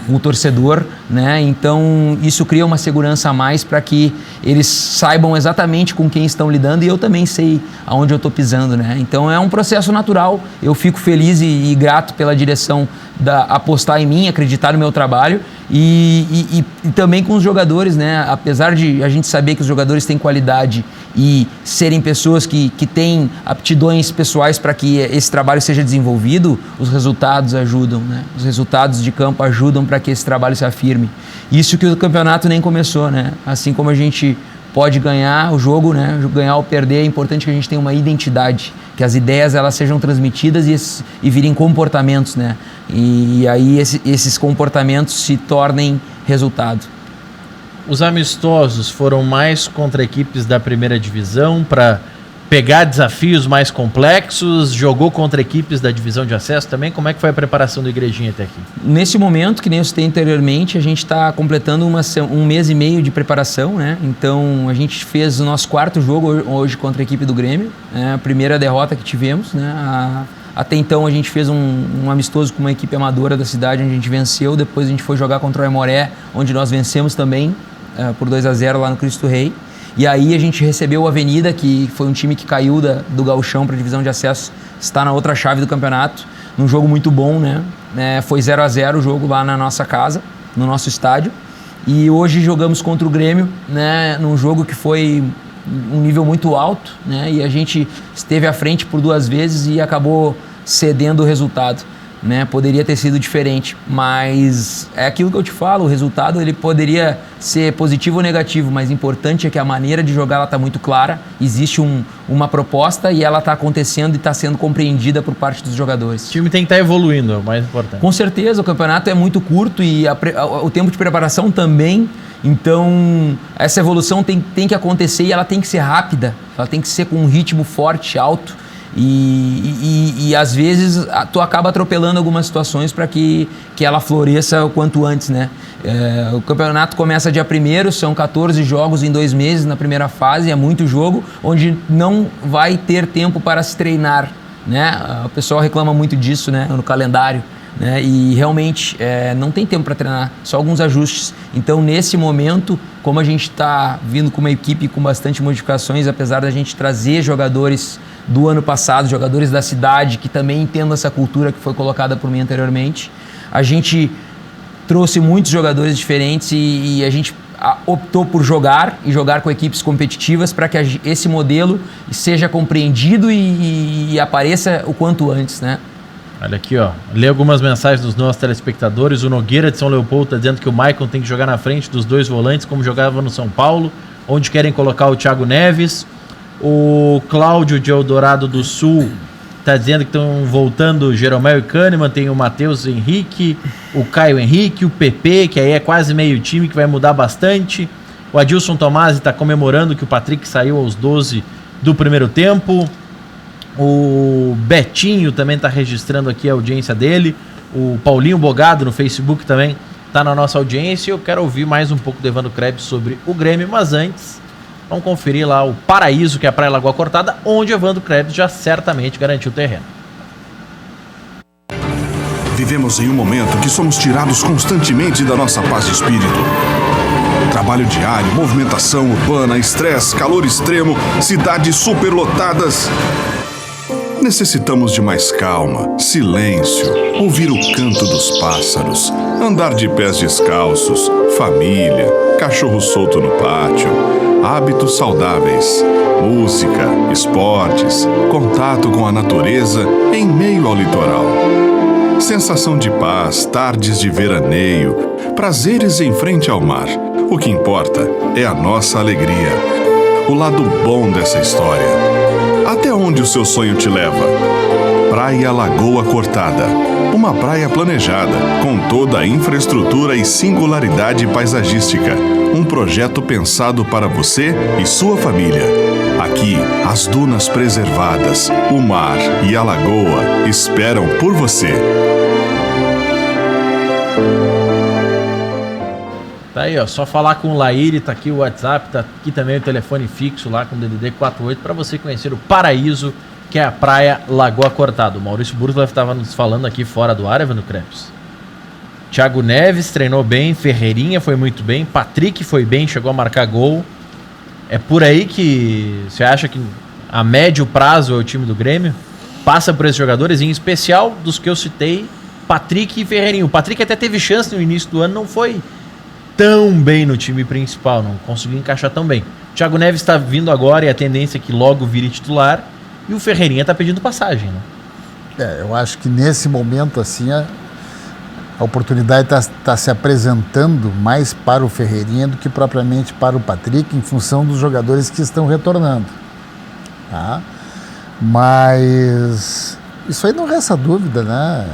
o torcedor, né? Então isso cria uma segurança a mais para que eles saibam exatamente com quem estão lidando e eu também sei aonde eu estou pisando, né? Então é um processo natural, eu fico feliz e grato pela direção apostar em mim, acreditar no meu trabalho e também com os jogadores, né? Apesar de a gente saber que os jogadores têm qualidade e serem pessoas que têm aptidões pessoais para que esse trabalho seja desenvolvido, os resultados ajudam, né? Os resultados de campo ajudam para que esse trabalho se afirme. Isso que o campeonato nem começou, né? Assim como a gente pode ganhar o jogo, né? Ganhar ou perder, é importante que a gente tenha uma identidade, que as ideias elas sejam transmitidas e virem comportamentos, né? E aí esses comportamentos se tornem resultado. Os amistosos foram mais contra equipes da primeira divisão para pegar desafios mais complexos? Jogou contra equipes da divisão de acesso também? Como é que foi a preparação do Igrejinha até aqui? Nesse momento, que nem eu citei anteriormente, a gente está completando um mês e meio de preparação, né? Então a gente fez o nosso quarto jogo hoje contra a equipe do Grêmio, né? A primeira derrota que tivemos, né? Até então a gente fez um amistoso com uma equipe amadora da cidade, onde a gente venceu. Depois a gente foi jogar contra o Aimoré, onde nós vencemos também por 2-0 lá no Cristo Rei. E aí a gente recebeu o Avenida, que foi um time que caiu do Gauchão para a divisão de acesso, está na outra chave do campeonato, num jogo muito bom, né? Foi 0-0 o jogo lá na nossa casa, no nosso estádio. E hoje jogamos contra o Grêmio, né? Num jogo que foi um nível muito alto, né? E a gente esteve à frente por 2 vezes e acabou cedendo o resultado, né? Poderia ter sido diferente, mas é aquilo que eu te falo, o resultado ele poderia ser positivo ou negativo, mas o importante é que a maneira de jogar está muito clara, existe uma proposta e ela está acontecendo e está sendo compreendida por parte dos jogadores. O time tem que estar evoluindo, é o mais importante. Com certeza, o campeonato é muito curto e o tempo de preparação também, então essa evolução tem que acontecer e ela tem que ser rápida, ela tem que ser com um ritmo forte, alto. E às vezes tu acaba atropelando algumas situações para que ela floresça o quanto antes, né? O campeonato começa dia 1º, são 14 jogos em 2 meses na primeira fase, é muito jogo, onde não vai ter tempo para se treinar, né? O pessoal reclama muito disso, né? No calendário, né? E realmente não tem tempo para treinar, só alguns ajustes. Então nesse momento, como a gente está vindo com uma equipe com bastante modificações, apesar da gente trazer jogadores do ano passado, jogadores da cidade que também entendam essa cultura que foi colocada por mim anteriormente, a gente trouxe muitos jogadores diferentes e a gente optou por jogar com equipes competitivas para que esse modelo seja compreendido e apareça o quanto antes, né? Olha aqui, ó. Lê algumas mensagens dos nossos telespectadores. O Nogueira de São Leopoldo está dizendo que o Maicon tem que jogar na frente dos 2 volantes, como jogava no São Paulo, onde querem colocar o Thiago Neves. O Cláudio de Eldorado do Sul está dizendo que estão voltando o Jeromel e Kahneman, tem o Matheus Henrique, o Caio Henrique, o PP, que aí é quase meio time, que vai mudar bastante. O Adilson Tomasi está comemorando que o Patrick saiu aos 12 do primeiro tempo. O Betinho também está registrando aqui a audiência dele. O Paulinho Bogado no Facebook também está na nossa audiência. Eu quero ouvir mais um pouco do Evandro Krebs sobre o Grêmio, mas antes, vamos conferir lá o Paraíso, que é a Praia Lagoa Cortada, onde Evandro Krebs já certamente garantiu o terreno. Vivemos em um momento que somos tirados constantemente da nossa paz de espírito. Trabalho diário, movimentação urbana, estresse, calor extremo, cidades superlotadas. Necessitamos de mais calma, silêncio, ouvir o canto dos pássaros, andar de pés descalços, família, cachorro solto no pátio, hábitos saudáveis, música, esportes, contato com a natureza em meio ao litoral. Sensação de paz, tardes de veraneio, prazeres em frente ao mar. O que importa é a nossa alegria, o lado bom dessa história. Até onde o seu sonho te leva? Praia Lagoa Cortada. Uma praia planejada, com toda a infraestrutura e singularidade paisagística. Um projeto pensado para você e sua família. Aqui, as dunas preservadas, o mar e a lagoa esperam por você. Tá aí, ó, só falar com o Laíri, tá aqui o WhatsApp, tá aqui também o telefone fixo lá com o DDD 48 para você conhecer o Paraíso, que é a Praia Lagoa Cortada. O Maurício Burglar estava nos falando aqui fora do ar, Evandro Krebs. Thiago Neves treinou bem, Ferreirinha foi muito bem, Patrick foi bem, chegou a marcar gol. É por aí que você acha que a médio prazo é o time do Grêmio? Passa por esses jogadores, em especial dos que eu citei, Patrick e Ferreirinha. O Patrick até teve chance no início do ano, não foi tão bem no time principal, não conseguiu encaixar tão bem. O Thiago Neves está vindo agora e a tendência é que logo vire titular, e o Ferreirinha está pedindo passagem, né? Eu acho que nesse momento assim a oportunidade está se apresentando mais para o Ferreirinha do que propriamente para o Patrick, em função dos jogadores que estão retornando, tá? Mas isso aí não resta dúvida, né?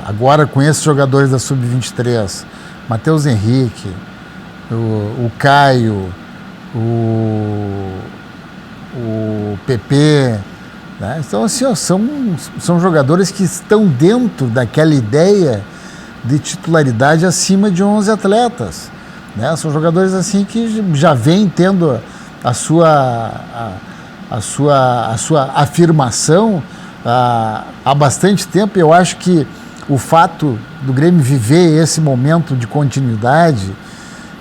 Agora com esses jogadores da Sub-23, Matheus Henrique, o Caio, o PP, né? Então assim, ó, são jogadores que estão dentro daquela ideia de titularidade acima de 11 atletas, né? São jogadores assim que já vêm tendo a sua afirmação há bastante tempo. Eu acho que o fato do Grêmio viver esse momento de continuidade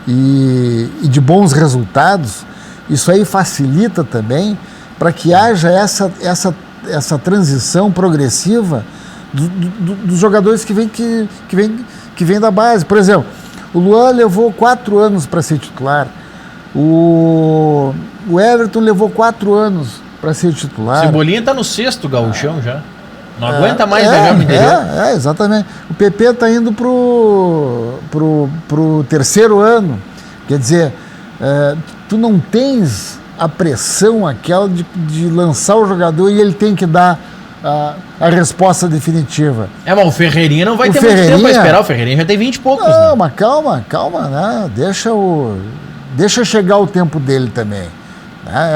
e de bons resultados, isso aí facilita também para que haja essa transição progressiva dos jogadores que vêm da base. Por exemplo, o Luan levou 4 anos para ser titular, o Everton levou 4 anos para ser titular. Cebolinha está no 6º gauchão já. Não aguenta mais viajar no interior. Exatamente. O PP está indo pro 3º ano. Quer dizer, tu não tens a pressão aquela de lançar o jogador e ele tem que dar a resposta definitiva. Mas o Ferreirinha não vai ter muito tempo para esperar. O Ferreirinha já tem 20 e poucos. Não, né? mas calma, né? Deixa chegar o tempo dele também.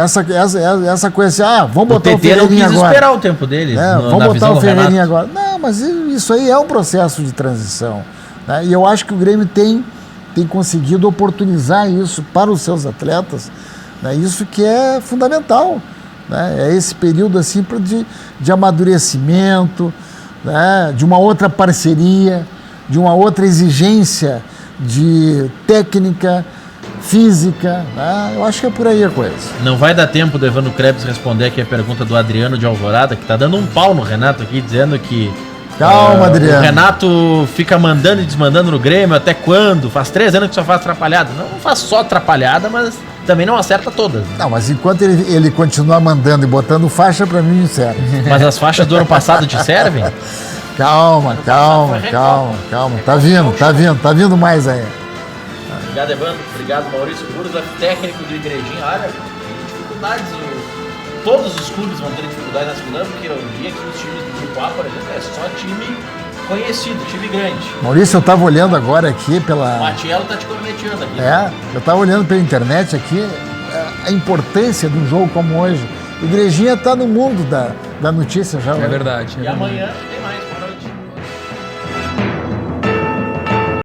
Essa coisa assim, vamos botar o Ferreirinha agora. Não quis esperar o tempo dele. Vamos botar o Ferreirinha agora. Não, mas isso aí é um processo de transição, né? E eu acho que o Grêmio tem conseguido oportunizar isso para os seus atletas, né? Isso que é fundamental, né? É esse período assim de amadurecimento, né? De uma outra parceria, de uma outra exigência de técnica, física, né? Eu acho que é por aí a coisa. Não vai dar tempo do Evandro Krebs responder aqui a pergunta do Adriano de Alvorada, que está dando um pau no Renato aqui, dizendo que Calma, Adriano. O Renato fica mandando e desmandando no Grêmio, até quando? Faz 3 anos que só faz atrapalhada. Não faz só atrapalhada, mas também não acerta todas. Não, mas enquanto ele continuar mandando e botando faixa, pra mim não serve. Mas as faixas do ano passado te servem? Calma. Tá vindo mais aí. Obrigado, Evandro. Obrigado, Maurício Burza, técnico do Igrejinha. Olha, tem dificuldades. Todos os clubes vão ter dificuldades nessa final, porque eu vi aqui os times do Grupo A, por exemplo, é só time conhecido, time grande. Maurício, eu tava olhando agora aqui pela... O Matiello tá te corneteando aqui. Eu tava olhando pela internet aqui a importância de um jogo como hoje. Igrejinha tá no mundo da notícia já. É verdade. E amanhã